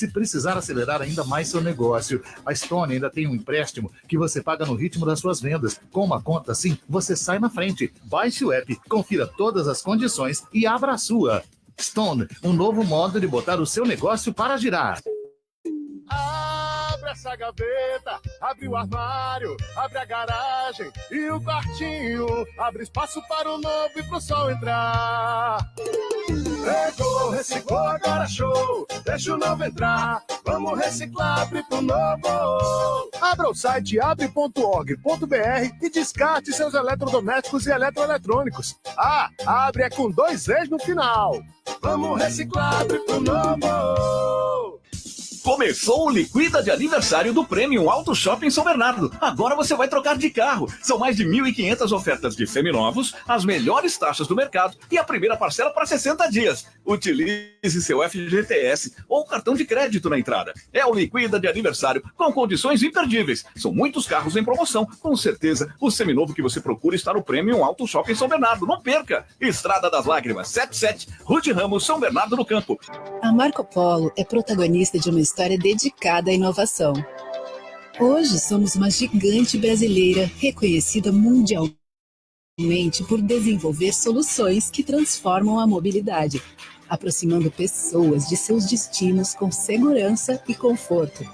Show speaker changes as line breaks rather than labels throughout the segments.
se precisar acelerar ainda mais seu negócio. A Stone ainda tem um empréstimo que você paga no ritmo das suas vendas. Com uma conta assim, você sai na frente. Baixe o app, confira todas as condições e abra a sua. Stone, um novo modo de botar o seu negócio para girar.
Abre essa gaveta, abre o armário, abre a garagem e o quartinho. Abre espaço para o novo e pro sol entrar. Pegou, reciclou, agora show. Deixa o novo entrar. Vamos reciclar, abre pro novo. Abra o site abre.org.br e descarte seus eletrodomésticos e eletroeletrônicos. Abre é com 2 E's no final. Vamos reciclar, abre pro novo.
Começou o Liquida de aniversário do Premium Auto Shopping São Bernardo. Agora você vai trocar de carro. São mais de 1.500 ofertas de seminovos, as melhores taxas do mercado e a primeira parcela para 60 dias. Utilize seu FGTS ou cartão de crédito na entrada. É o Liquida de aniversário com condições imperdíveis. São muitos carros em promoção. Com certeza, o seminovo que você procura está no Premium Auto Shopping São Bernardo. Não perca! Estrada das Lágrimas, 77, Ruth Ramos, São Bernardo do Campo.
A Marco Polo é protagonista de uma história dedicada à inovação. Hoje somos uma gigante brasileira reconhecida mundialmente por desenvolver soluções que transformam a mobilidade, aproximando pessoas de seus destinos com segurança e conforto.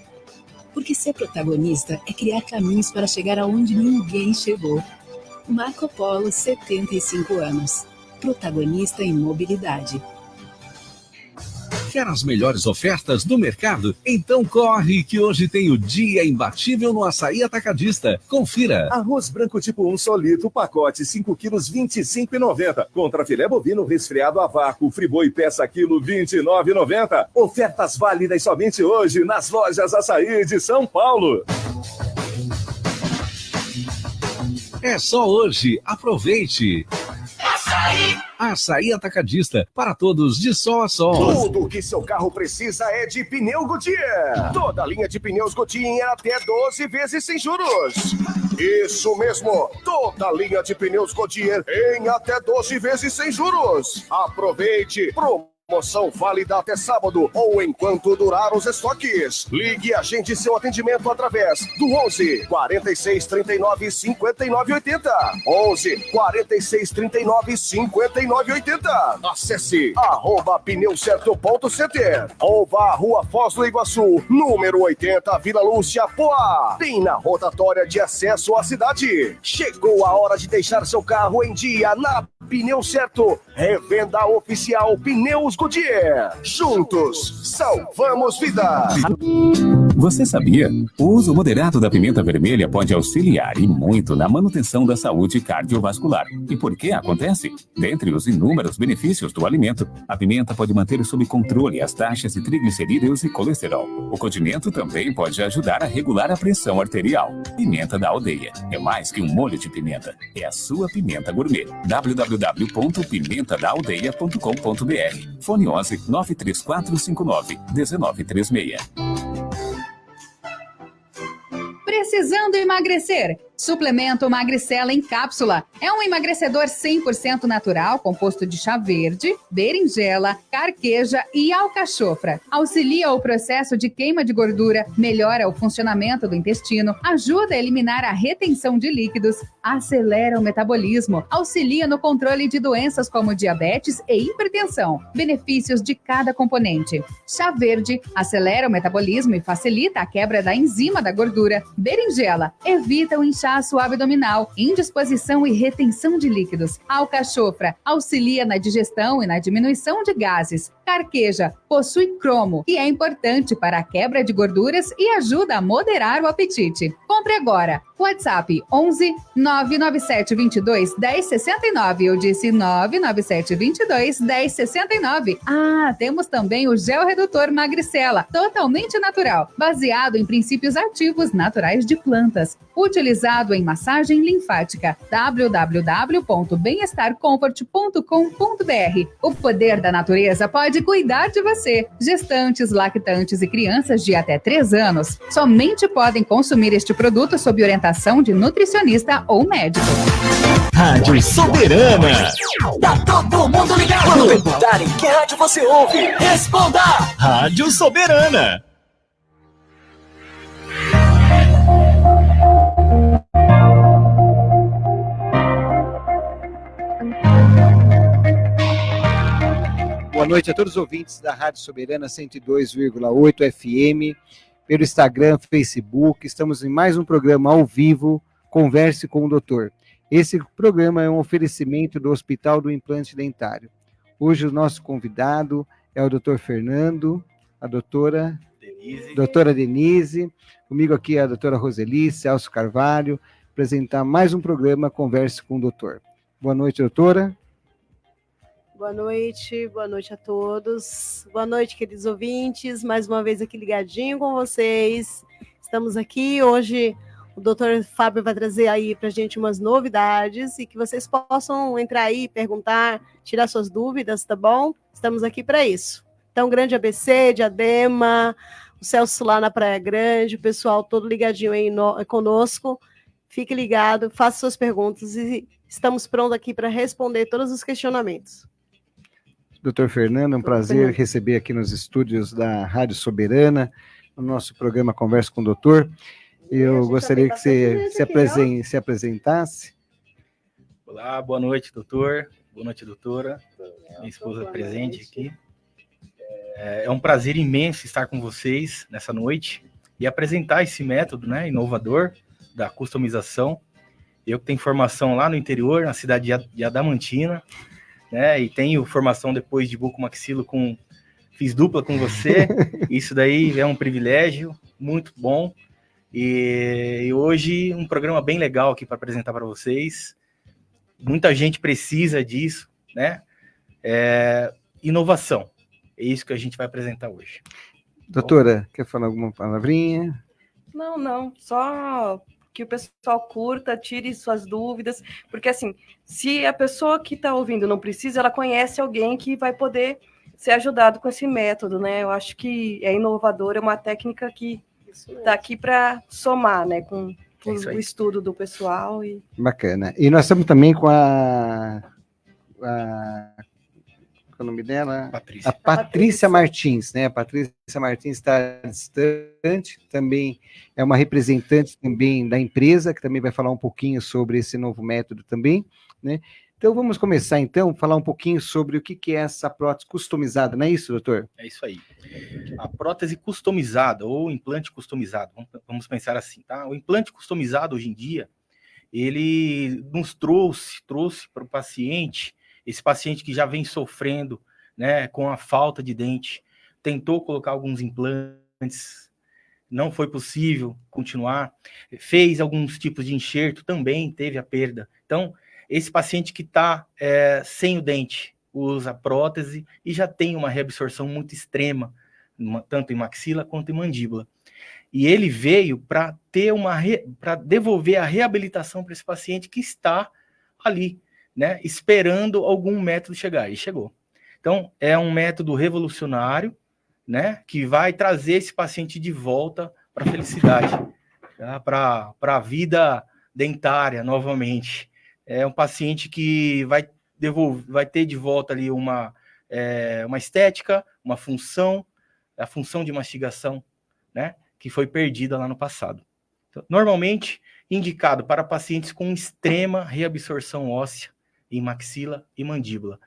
Porque ser protagonista é criar caminhos para chegar aonde ninguém chegou. Marco Polo, 75 anos. Protagonista em mobilidade.
Quer as melhores ofertas do mercado? Então corre que hoje tem o dia imbatível no Açaí Atacadista. Confira.
Arroz branco tipo 1 solito, pacote 5 quilos, R$ 25,90. Contra filé bovino resfriado a vácuo, friboi peça quilo, R$ 29,90. Ofertas válidas somente hoje nas lojas Açaí de São Paulo.
É só hoje. Aproveite. Açaí Atacadista, para todos de sol a sol.
Tudo o que seu carro precisa é de pneu Goodyear. Toda a linha de pneus Goodyear até 12 vezes sem juros. Isso mesmo, toda a linha de pneus Goodyear em até 12 vezes sem juros. Aproveite! Promoção válida até sábado ou enquanto durar os estoques. Ligue e agende seu atendimento através do 11 46 39 59 80. 11 46 39 59 80. Acesse @pneucerto.center ou vá à Rua Foz do Iguaçu, número 80, Vila Lúcia, Poá. Bem na rotatória de acesso à cidade. Chegou a hora de deixar seu carro em dia na Pneu Certo. Revenda oficial Pneus Goodyear. Juntos, salvamos vidas.
Você sabia? O uso moderado da pimenta vermelha pode auxiliar e muito na manutenção da saúde cardiovascular. E por que acontece? Dentre os inúmeros benefícios do alimento, a pimenta pode manter sob controle as taxas de triglicerídeos e colesterol. O condimento também pode ajudar a regular a pressão arterial. Pimenta da Aldeia. É mais que um molho de pimenta. É a sua pimenta gourmet. www.pimentadaaldeia.com.br. Fone 11 93459 1936.
Precisando emagrecer? Suplemento Magricela em cápsula. É um emagrecedor 100% natural, composto de chá verde, berinjela, carqueja e alcachofra. Auxilia o processo de queima de gordura, melhora o funcionamento do intestino, ajuda a eliminar a retenção de líquidos, acelera o metabolismo, auxilia no controle de doenças como diabetes e hipertensão. Benefícios de cada componente. Chá verde acelera o metabolismo e facilita a quebra da enzima da gordura. Berinjela evita o inchaço abdominal, indisposição e retenção de líquidos. Alcachofra auxilia na digestão e na diminuição de gases. Carqueja possui cromo e é importante para a quebra de gorduras e ajuda a moderar o apetite. Compre agora. WhatsApp 11 997 22 1069. Eu disse 997 22 1069. Temos também o gel redutor Magricela, totalmente natural, baseado em princípios ativos naturais de plantas, utilizado em massagem linfática. www.bemestarcomfort.com.br. O poder da natureza pode de cuidar de você. Gestantes, lactantes e crianças de até 3 anos somente podem consumir este produto sob orientação de nutricionista ou médico.
Rádio Soberana.
Tá todo mundo ligado. Quando perguntarem que rádio você ouve, responda.
Rádio Soberana.
Boa noite a todos os ouvintes da Rádio Soberana 102,8 FM, pelo Instagram, Facebook. Estamos em mais um programa ao vivo, Converse com o Doutor. Esse programa é um oferecimento do Hospital do Implante Dentário. Hoje o nosso convidado é o Dr. Fernando, a doutora Denise, comigo aqui é a doutora Roseli, Celso Carvalho, apresentar mais um programa Converse com o Doutor. Boa noite, doutora.
Boa noite a todos. Boa noite, queridos ouvintes. Mais uma vez aqui ligadinho com vocês. Estamos aqui hoje. O doutor Fábio vai trazer aí para a gente umas novidades e que vocês possam entrar aí, perguntar, tirar suas dúvidas, tá bom? Estamos aqui para isso. Então, grande ABC, Diadema, o Celso lá na Praia Grande, o pessoal todo ligadinho aí conosco. Fique ligado, faça suas perguntas e estamos prontos aqui para responder todos os questionamentos.
Doutor Fernando, é um prazer receber aqui nos estúdios da Rádio Soberana, no nosso programa Conversa com o Doutor. Eu gostaria que você se apresentasse.
Olá, boa noite, doutor. Boa noite, doutora. Minha esposa presente aqui. É um prazer imenso estar com vocês nessa noite e apresentar esse método, né, inovador da customização. Eu que tenho formação lá no interior, na cidade de Adamantina, né, e tenho formação depois de bucomaxilo fiz dupla com você. Isso daí é um privilégio muito bom. E hoje um programa bem legal aqui para apresentar para vocês. Muita gente precisa disso, né? Inovação. É isso que a gente vai apresentar hoje.
Doutora, quer falar alguma palavrinha?
Não. Só que o pessoal curta, tire suas dúvidas. Porque, assim, se a pessoa que está ouvindo não precisa, ela conhece alguém que vai poder ser ajudado com esse método, né? Eu acho que é inovador, é uma técnica que está aqui para somar, né, com o estudo do pessoal.
Bacana. E nós estamos também com qual é o nome dela?
Patrícia.
A Patrícia Martins, né? A Patrícia Martins está distante, também é uma representante também da empresa, que também vai falar um pouquinho sobre esse novo método também, né? Então, vamos começar, então, a falar um pouquinho sobre o que é essa prótese customizada, não é isso, doutor?
É isso aí. A prótese customizada, ou implante customizado, vamos pensar assim, tá? O implante customizado, hoje em dia, ele nos trouxe para o paciente, esse paciente que já vem sofrendo, né, com a falta de dente, tentou colocar alguns implantes, não foi possível continuar, fez alguns tipos de enxerto, também teve a perda. Então, esse paciente que está sem o dente, usa prótese e já tem uma reabsorção muito extrema, tanto em maxila quanto em mandíbula. E ele veio para devolver a reabilitação para esse paciente que está ali, né, esperando algum método chegar. E chegou. Então, é um método revolucionário, né, que vai trazer esse paciente de volta para a felicidade, tá? Para a vida dentária novamente. É um paciente que vai ter de volta ali uma estética, uma função, a função de mastigação, né, que foi perdida lá no passado. Então, normalmente, indicado para pacientes com extrema reabsorção óssea em maxila e mandíbula.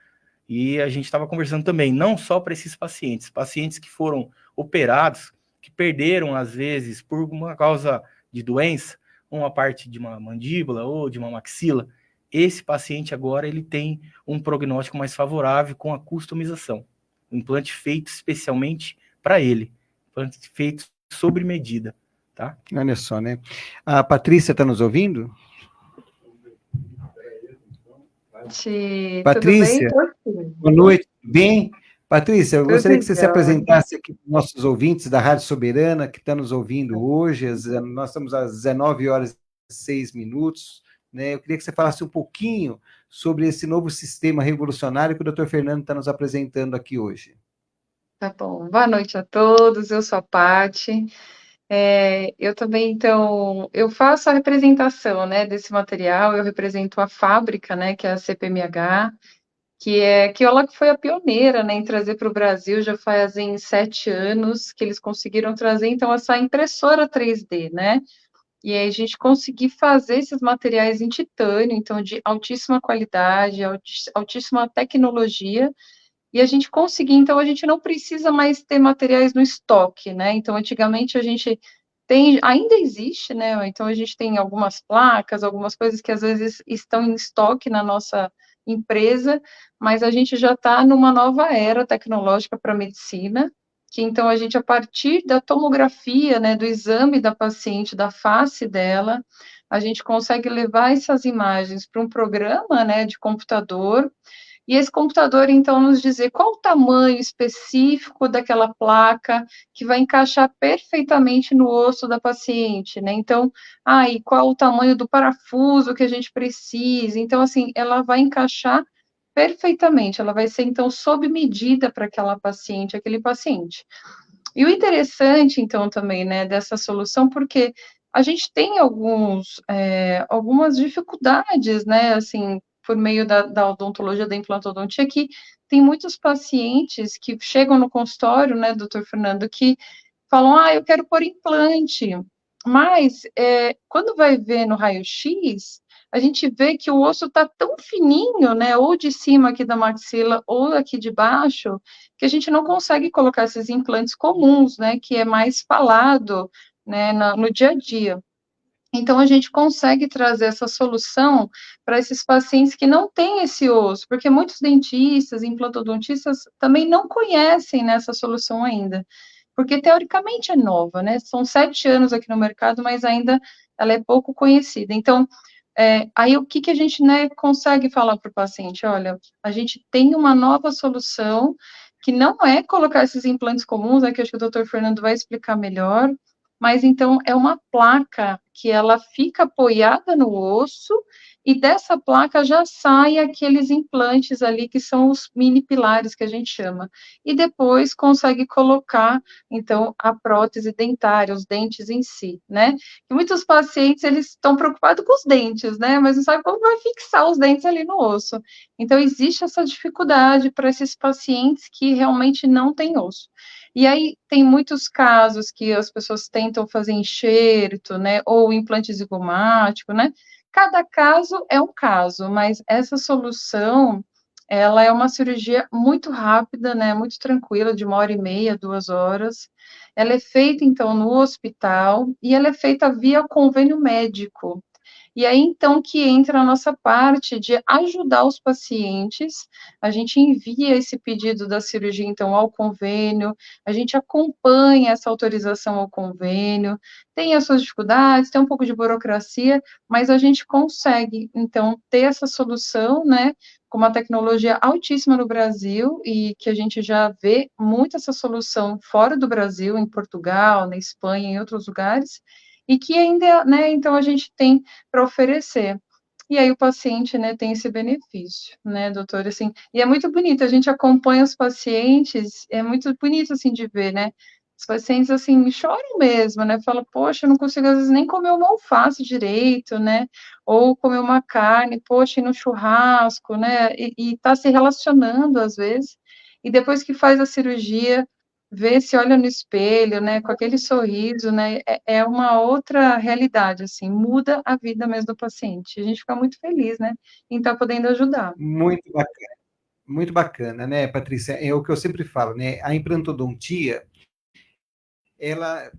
E a gente estava conversando também, não só para esses pacientes que foram operados, que perderam, às vezes, por uma causa de doença, uma parte de uma mandíbula ou de uma maxila. Esse paciente agora ele tem um prognóstico mais favorável com a customização. Um implante feito especialmente para ele. Implante feito sob medida, tá?
Olha só, né? A Patrícia está nos ouvindo? Patrícia, boa noite, tudo bem? Patrícia, eu gostaria que você se apresentasse aqui para os nossos ouvintes da Rádio Soberana, que estão nos ouvindo hoje. Nós estamos às 19h06, né? Eu queria que você falasse um pouquinho sobre esse novo sistema revolucionário que o Dr. Fernando está nos apresentando aqui hoje.
Tá bom. Boa noite a todos, eu sou a Paty. Eu também, então, eu faço a representação, né, desse material, eu represento a fábrica, né, que é a CPMH, que ela que foi a pioneira, né, em trazer para o Brasil, já fazem 7 anos que eles conseguiram trazer, então, essa impressora 3D, né, e aí a gente conseguir fazer esses materiais em titânio, então, de altíssima qualidade, altíssima tecnologia, e a gente conseguir, então, a gente não precisa mais ter materiais no estoque, né? Então, antigamente a gente tem, ainda existe, né? Então a gente tem algumas placas, algumas coisas que às vezes estão em estoque na nossa empresa, mas a gente já está numa nova era tecnológica para a medicina, que então a gente, a partir da tomografia, né, do exame da paciente, da face dela, a gente consegue levar essas imagens para um programa, né, de computador, e esse computador, então, nos dizer qual o tamanho específico daquela placa que vai encaixar perfeitamente no osso da paciente, né? Então, e qual o tamanho do parafuso que a gente precisa. Então, assim, ela vai encaixar perfeitamente, ela vai ser, então, sob medida para aquela paciente, aquele paciente. E o interessante, então, também, né, dessa solução, porque a gente tem algumas dificuldades, né, assim, por meio da odontologia, da implantodontia, que tem muitos pacientes que chegam no consultório, né, doutor Fernando, que falam, eu quero pôr implante, mas quando vai ver no raio-x, a gente vê que o osso está tão fininho, né, ou de cima aqui da maxila, ou aqui de baixo, que a gente não consegue colocar esses implantes comuns, né, que é mais falado, né, no dia a dia. Então, a gente consegue trazer essa solução para esses pacientes que não têm esse osso, porque muitos dentistas, implantodontistas, também não conhecem nessa solução ainda, porque teoricamente é nova, né? São 7 anos aqui no mercado, mas ainda ela é pouco conhecida. Então, aí o que a gente, né, consegue falar para o paciente? Olha, a gente tem uma nova solução que não é colocar esses implantes comuns, que acho que o doutor Fernando vai explicar melhor, mas então é uma placa que ela fica apoiada no osso e dessa placa já sai aqueles implantes ali que são os mini pilares que a gente chama. E depois consegue colocar, então, a prótese dentária, os dentes em si, né? E muitos pacientes, eles estão preocupados com os dentes, né? Mas não sabem como vai fixar os dentes ali no osso. Então, existe essa dificuldade para esses pacientes que realmente não têm osso. E aí tem muitos casos que as pessoas tentam fazer enxerto, né, ou implante zigomático, né? Cada caso é um caso, mas essa solução, ela é uma cirurgia muito rápida, né, muito tranquila, de 1h30, 2 horas. Ela é feita, então, no hospital e ela é feita via convênio médico. E aí, então, que entra a nossa parte de ajudar os pacientes, a gente envia esse pedido da cirurgia, então, ao convênio, a gente acompanha essa autorização ao convênio, tem as suas dificuldades, tem um pouco de burocracia, mas a gente consegue, então, ter essa solução, né, com uma tecnologia altíssima no Brasil, e que a gente já vê muito essa solução fora do Brasil, em Portugal, na Espanha, em outros lugares, e que ainda, né, então a gente tem para oferecer. E aí o paciente, né, tem esse benefício, né, doutor, assim, e é muito bonito, a gente acompanha os pacientes, é muito bonito, assim, de ver, né, os pacientes, assim, choram mesmo, né, falam, poxa, eu não consigo, às vezes, nem comer uma alface direito, né, ou comer uma carne, poxa, ir no churrasco, né, e tá se relacionando, às vezes, e depois que faz a cirurgia, vê, se olha no espelho, né, com aquele sorriso, né, é uma outra realidade, assim, muda a vida mesmo do paciente. A gente fica muito feliz, né, em estar podendo ajudar.
Muito bacana, né, Patrícia? É o que eu sempre falo, né? A implantodontia, ela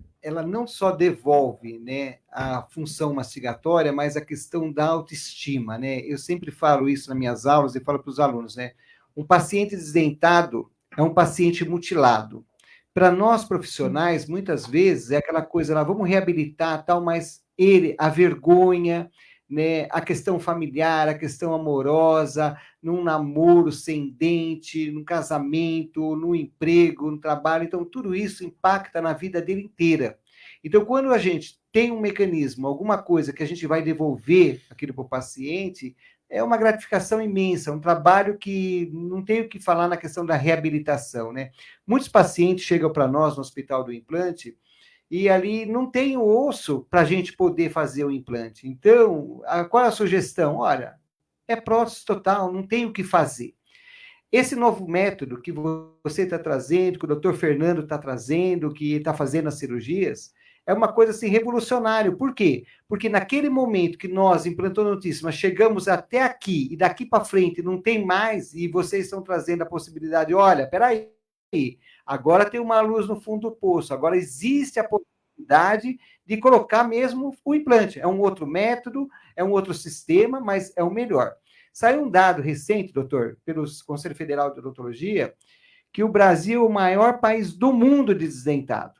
não só devolve, né, a função mastigatória, mas a questão da autoestima, né? Eu sempre falo isso nas minhas aulas e falo para os alunos, né? Um paciente desdentado é um paciente mutilado. Para nós profissionais, muitas vezes é aquela coisa lá, vamos reabilitar tal, mas a vergonha, né, a questão familiar, a questão amorosa, num namoro sem dente, num casamento, no emprego, no trabalho, então tudo isso impacta na vida dele inteira. Então, quando a gente tem um mecanismo, alguma coisa que a gente vai devolver aquilo para o paciente, é uma gratificação imensa, um trabalho que não tem o que falar na questão da reabilitação, né? Muitos pacientes chegam para nós no Hospital do Implante e ali não tem o osso para a gente poder fazer o implante. Então, qual é a sugestão? Olha, é prótese total, não tem o que fazer. Esse novo método que você está trazendo, que o doutor Fernando está trazendo, que está fazendo as cirurgias, é uma coisa assim revolucionária. Por quê? Porque naquele momento que nós, implantodontista, chegamos até aqui e daqui para frente não tem mais, e vocês estão trazendo a possibilidade, olha, peraí, agora tem uma luz no fundo do poço, agora existe a possibilidade de colocar mesmo o implante. É um outro método, é um outro sistema, mas é o melhor. Saiu um dado recente, doutor, pelo Conselho Federal de Odontologia, que o Brasil é o maior país do mundo de desdentado,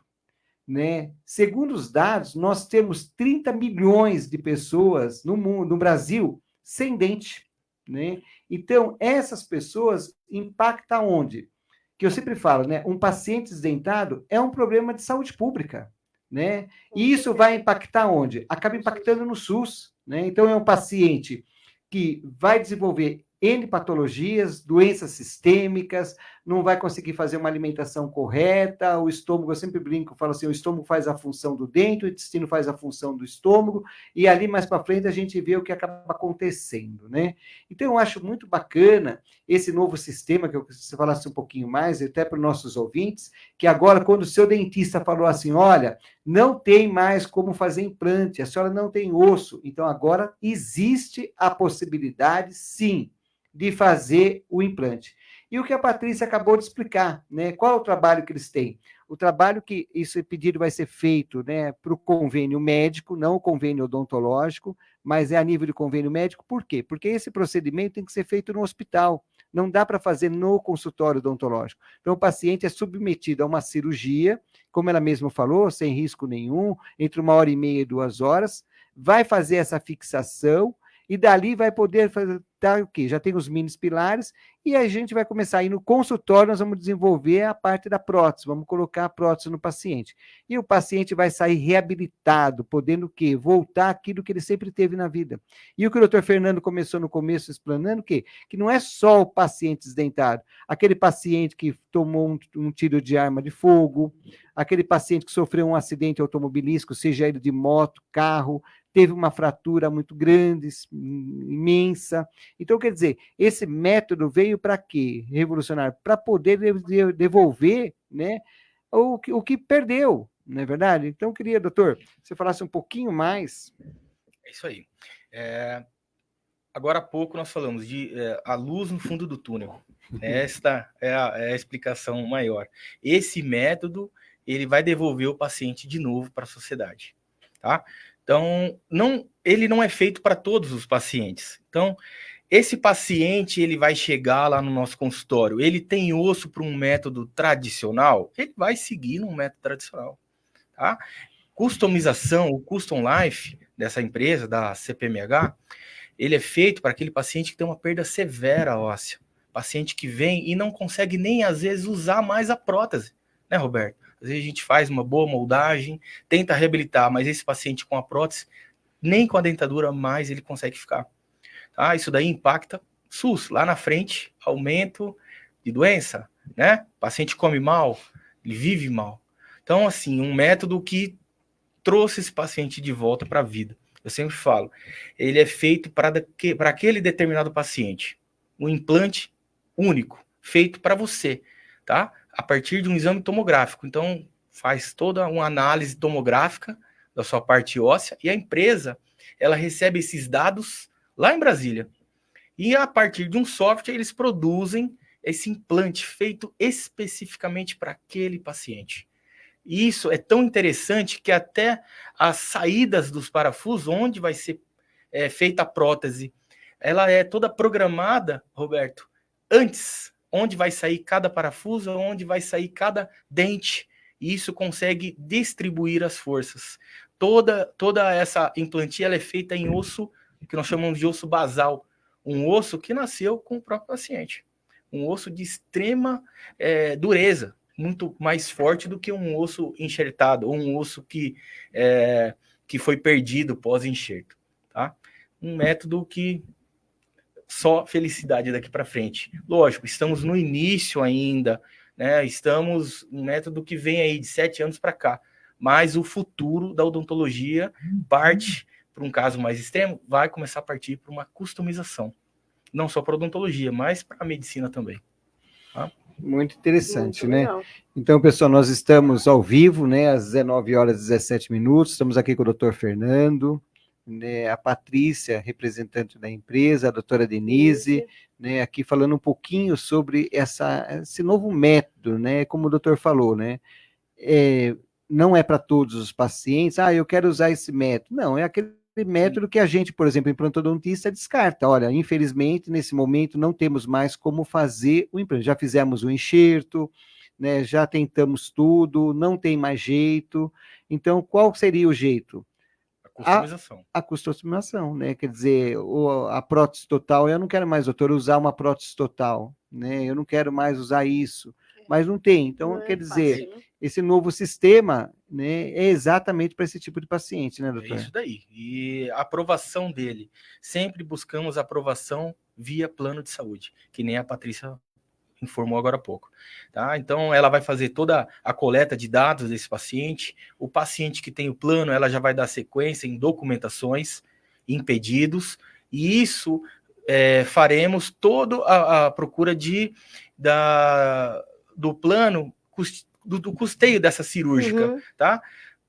né? Segundo os dados, nós temos 30 milhões de pessoas no mundo, no Brasil, sem dente, né? Então, essas pessoas impactam onde? Que eu sempre falo, né? Um paciente desdentado é um problema de saúde pública, né? E isso vai impactar onde? Acaba impactando no SUS, né? Então, é um paciente que vai desenvolver N patologias, doenças sistêmicas, não vai conseguir fazer uma alimentação correta, o estômago, eu sempre brinco, falo assim, o estômago faz a função do dente, o intestino faz a função do estômago, e ali mais para frente a gente vê o que acaba acontecendo, né? Então eu acho muito bacana esse novo sistema, que eu queria que você falasse um pouquinho mais, até para os nossos ouvintes, que agora quando o seu dentista falou assim, olha, não tem mais como fazer implante, a senhora não tem osso, então agora existe a possibilidade, sim, de fazer o implante. E o que a Patrícia acabou de explicar, né? Qual é o trabalho que eles têm? O trabalho que esse pedido vai ser feito, né, para o convênio médico, não o convênio odontológico, mas é a nível de convênio médico. Por quê? Porque esse procedimento tem que ser feito no hospital. Não dá para fazer no consultório odontológico. Então, o paciente é submetido a uma cirurgia, como ela mesma falou, sem risco nenhum, entre 1h30 e 2 horas, vai fazer essa fixação, e dali vai poder fazer o quê? Já tem os mini pilares, e a gente vai começar aí no consultório, nós vamos desenvolver a parte da prótese, vamos colocar a prótese no paciente. E o paciente vai sair reabilitado, podendo o quê? Voltar aquilo que ele sempre teve na vida. E o que o doutor Fernando começou no começo explanando, o quê? Que não é só o paciente desdentado, aquele paciente que tomou um tiro de arma de fogo, aquele paciente que sofreu um acidente automobilístico, seja ele de moto, carro, teve uma fratura muito grande, imensa. Então, quer dizer, esse método veio para quê? Revolucionário, para poder devolver, né, o que perdeu, não é verdade? Então, eu queria, doutor, que você falasse um pouquinho mais.
É isso aí. Agora há pouco nós falamos de a luz no fundo do túnel. Esta é a explicação maior. Esse método, ele vai devolver o paciente de novo para a sociedade, tá? Então, ele não é feito para todos os pacientes. Então, esse paciente, ele vai chegar lá no nosso consultório, ele tem osso para um método tradicional, ele vai seguir num método tradicional, tá? Customização, o Custom Life dessa empresa, da CPMH, ele é feito para aquele paciente que tem uma perda severa óssea. Paciente que vem e não consegue nem, às vezes, usar mais a prótese, né, Roberto? Às vezes a gente faz uma boa moldagem, tenta reabilitar, mas esse paciente com a prótese, nem com a dentadura mais ele consegue ficar. Tá? Isso daí impacta SUS. Lá na frente, aumento de doença, né? O paciente come mal, ele vive mal. Então, assim, um método que trouxe esse paciente de volta para a vida. Eu sempre falo, ele é feito para aquele determinado paciente. Um implante único, feito para você, tá? A partir de um exame tomográfico. Então, faz toda uma análise tomográfica da sua parte óssea e a empresa, ela recebe esses dados lá em Brasília. E a partir de um software, eles produzem esse implante feito especificamente para aquele paciente. E isso é tão interessante que até as saídas dos parafusos, onde vai ser feita a prótese, ela é toda programada, Roberto, antes, onde vai sair cada parafuso, onde vai sair cada dente, e isso consegue distribuir as forças. Toda essa implantia ela é feita em osso, que nós chamamos de osso basal, um osso que nasceu com o próprio paciente, um osso de extrema dureza, muito mais forte do que um osso enxertado, ou um osso que foi perdido pós-enxerto, tá? Um método que só felicidade daqui para frente. Lógico, estamos no início ainda, né? Estamos no método que vem aí de 7 anos para cá, mas o futuro da odontologia parte para um caso mais extremo, vai começar a partir para uma customização, não só para odontologia, mas para a medicina também. Tá?
Muito interessante, né? Então, pessoal, nós estamos ao vivo, né, às 19h17, estamos aqui com o doutor Fernando, né, a Patrícia, representante da empresa, a doutora Denise, né, aqui falando um pouquinho sobre esse novo método, né, como o doutor falou, né, não é para todos os pacientes, eu quero usar esse método, não, é aquele método que a gente, por exemplo, implantodontista, descarta. Olha, infelizmente, nesse momento, não temos mais como fazer o implante. Já fizemos o enxerto, né, já tentamos tudo, não tem mais jeito. Então, qual seria o jeito?
A customização.
A customização, né? Quer dizer, a prótese total, eu não quero mais, doutor, usar uma prótese total, né? Eu não quero mais usar isso. Mas não tem. Então, quer dizer, esse novo sistema, né, é exatamente para esse tipo de paciente, né, doutor?
É isso daí. E a aprovação dele. Sempre buscamos aprovação via plano de saúde, que nem a Patrícia informou agora há pouco. Tá? Então, ela vai fazer toda a coleta de dados desse paciente. O paciente que tem o plano, ela já vai dar sequência em documentações, em pedidos, e isso faremos toda a procura do plano, do custeio dessa cirúrgica, tá?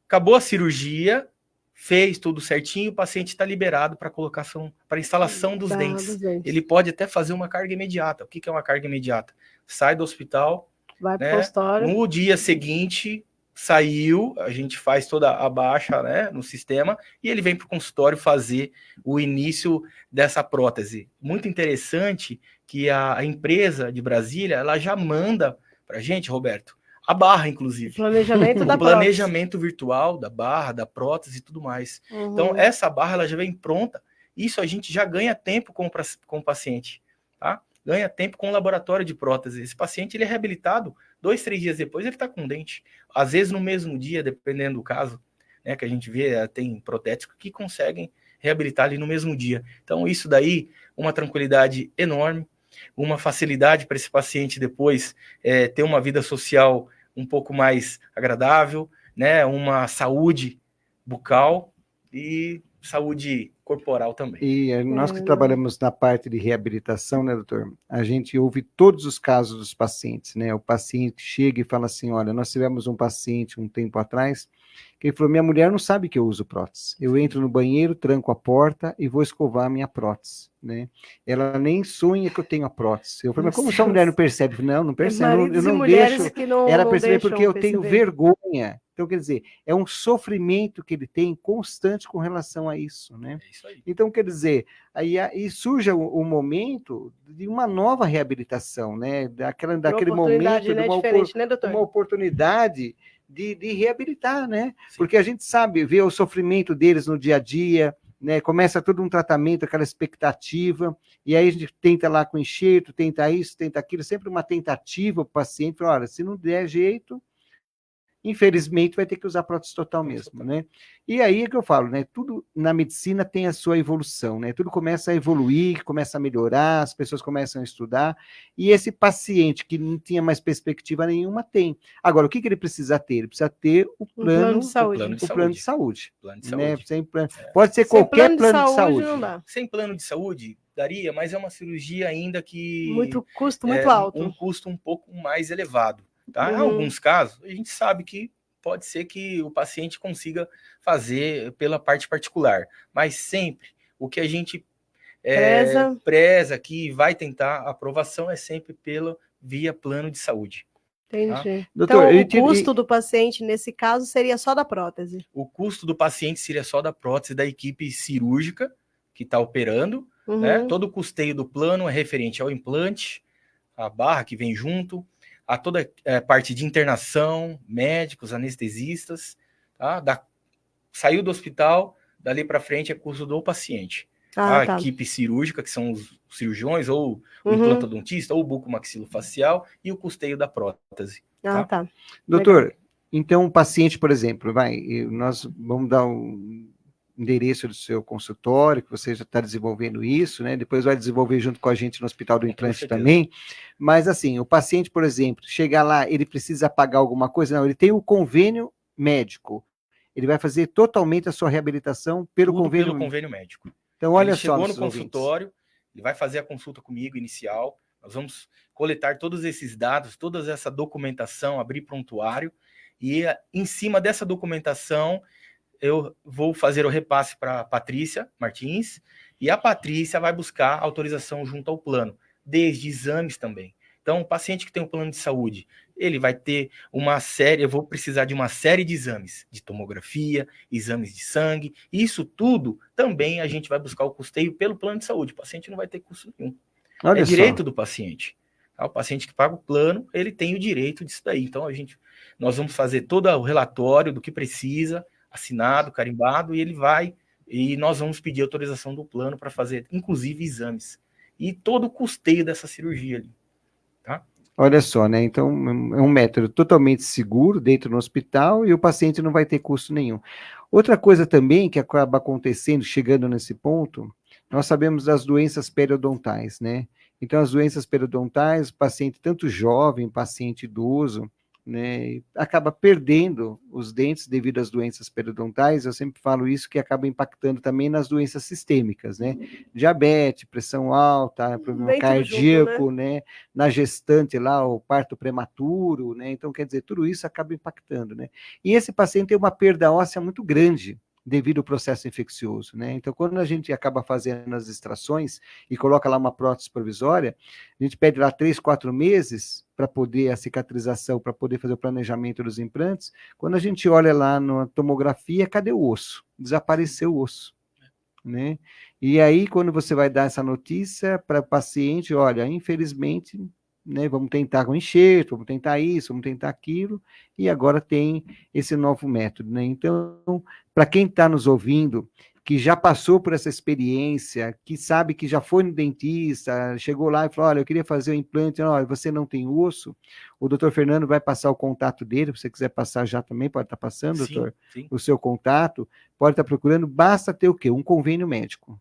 Acabou a cirurgia, fez tudo certinho, o paciente está liberado para colocação, para instalação dos dentes. Ele pode até fazer uma carga imediata. O que é uma carga imediata? Sai do hospital,
vai pro consultório.
No dia seguinte, saiu, a gente faz toda a baixa, né, no sistema, e ele vem para o consultório fazer o início dessa prótese. Muito interessante que a empresa de Brasília, ela já manda para a gente, Roberto, a barra, inclusive.
Planejamento da
planejamento virtual da barra, da prótese e tudo mais. Então, essa barra ela já vem pronta. Isso a gente já ganha tempo com o paciente, tá? Ganha tempo com o laboratório de prótese. Esse paciente ele é reabilitado 2, 3 dias depois, ele está com dente. Às vezes no mesmo dia, dependendo do caso, né, que a gente vê, tem protéticos que conseguem reabilitar ali no mesmo dia. Então, isso daí, uma tranquilidade enorme, uma facilidade para esse paciente depois ter uma vida social um pouco mais agradável, né, uma saúde bucal e saúde corporal também.
E nós que trabalhamos na parte de reabilitação, né, doutor, a gente ouve todos os casos dos pacientes, né, o paciente chega e fala assim, olha, nós tivemos um paciente um tempo atrás, que ele falou, minha mulher não sabe que eu uso prótese, eu entro no banheiro, tranco a porta e vou escovar a minha prótese, né, ela nem sonha que eu tenho a prótese. Eu falei, mas como sua mulher não percebe? Eu falei, não percebe, eu não deixo ela perceber porque eu tenho vergonha. Então, quer dizer, é um sofrimento que ele tem constante com relação a isso, né?
É isso aí.
Então, quer dizer, aí surge o momento de uma nova reabilitação, né? Daquele momento,
né? Diferente, né, doutor?
Uma oportunidade de reabilitar, né? Sim. Porque a gente sabe, vê o sofrimento deles no dia a dia, né? Começa todo um tratamento, aquela expectativa, e aí a gente tenta lá com enxerto, tenta isso, tenta aquilo, sempre uma tentativa para o paciente, fala, olha, se não der jeito, infelizmente vai ter que usar prótese total mesmo, né? E aí é que eu falo, né? Tudo na medicina tem a sua evolução, né? Tudo começa a evoluir, começa a melhorar, as pessoas começam a estudar, e esse paciente que não tinha mais perspectiva nenhuma tem. Agora, o que ele precisa ter? Ele precisa ter o plano de saúde. O plano de saúde. Né? Pode ser qualquer plano de saúde.
Não dá.
Sem plano de saúde, daria, mas é uma cirurgia ainda que...
Muito custo, muito alto.
Um custo um pouco mais elevado. Tá? Em alguns casos, a gente sabe que pode ser que o paciente consiga fazer pela parte particular, mas sempre o que a gente preza que vai tentar a aprovação é sempre via plano de saúde.
Entendi.
Tá?
Então, o custo do paciente, nesse caso, seria só da prótese?
O custo do paciente seria só da prótese da equipe cirúrgica que está operando, né? Todo o custeio do plano é referente ao implante, a barra que vem junto, a toda a parte de internação, médicos, anestesistas, tá? Saiu do hospital, dali para frente é custo do paciente. A equipe cirúrgica, que são os cirurgiões, ou o implantodontista, ou o bucomaxilofacial, e o custeio da prótese.
Doutor, então um paciente, por exemplo, nós vamos dar endereço do seu consultório, que você já está desenvolvendo isso, né? Depois vai desenvolver junto com a gente no Hospital do Implante também. Mas, assim, o paciente, por exemplo, chegar lá, ele precisa pagar alguma coisa? Não, ele tem o convênio médico. Ele vai fazer totalmente a sua reabilitação pelo convênio
médico.
Então, olha
ele
só.
Chegou no consultório, ele vai fazer a consulta comigo inicial, nós vamos coletar todos esses dados, toda essa documentação, abrir prontuário, e em cima dessa documentação, eu vou fazer o repasse para a Patrícia Martins, e a Patrícia vai buscar autorização junto ao plano, desde exames também. Então, o paciente que tem um plano de saúde, ele vai ter uma série, eu vou precisar de uma série de exames, de tomografia, exames de sangue, isso tudo também a gente vai buscar o custeio pelo plano de saúde, o paciente não vai ter custo nenhum.
Olha
direito
só.
do paciente. O paciente que paga o plano, ele tem o direito disso daí. Então, nós vamos fazer todo o relatório do que precisa, assinado, carimbado, e nós vamos pedir autorização do plano para fazer, inclusive, exames. E todo o custeio dessa cirurgia ali. Tá?
Olha só, né? Então, é um método totalmente seguro dentro do hospital e o paciente não vai ter custo nenhum. Outra coisa também que acaba acontecendo, chegando nesse ponto, nós sabemos das doenças periodontais, né? Então, as doenças periodontais, o paciente, tanto jovem, paciente idoso, né, acaba perdendo os dentes devido às doenças periodontais. Eu sempre falo isso, que acaba impactando também nas doenças sistêmicas, né? Diabetes, pressão alta, problema cardíaco, né? Na gestante lá, o parto prematuro, né? Então, quer dizer, tudo isso acaba impactando, né? E esse paciente tem uma perda óssea muito grande devido ao processo infeccioso, né? Então, quando a gente acaba fazendo as extrações e coloca lá uma prótese provisória, a gente pede lá 3, 4 meses para poder a cicatrização, para poder fazer o planejamento dos implantes. Quando a gente olha lá na tomografia, cadê o osso? Desapareceu o osso, né? E aí, quando você vai dar essa notícia para o paciente, olha, infelizmente, né, vamos tentar com enxerto, vamos tentar isso, vamos tentar aquilo, e agora tem esse novo método, né? Então, para quem está nos ouvindo, que já passou por essa experiência, que sabe que já foi no dentista, chegou lá e falou, olha, eu queria fazer o implante, olha, você não tem osso, o doutor Fernando vai passar o contato dele, se você quiser passar já também, pode estar passando,
Sim,
doutor,
sim.
o seu contato, pode estar procurando, basta ter o quê? Um convênio médico.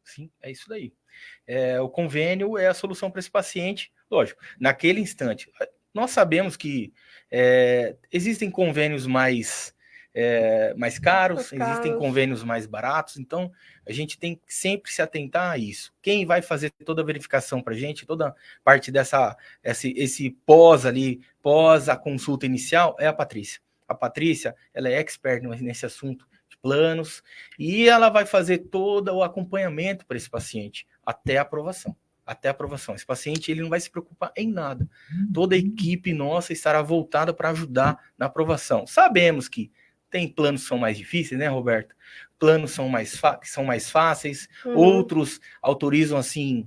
Sim, é isso daí. O convênio é a solução para esse paciente, lógico, naquele instante. Nós sabemos que existem convênios mais caros, existem convênios mais baratos, então a gente tem que sempre se atentar a isso. Quem vai fazer toda a verificação para a gente, toda parte esse pós a consulta inicial, é a Patrícia. A Patrícia, ela é expert nesse assunto de planos, e ela vai fazer todo o acompanhamento para esse paciente, até a aprovação. Esse paciente, ele não vai se preocupar em nada. Toda a equipe nossa estará voltada para ajudar na aprovação. Sabemos que tem planos que são mais difíceis, né, Roberto? Planos são mais fáceis, outros autorizam assim,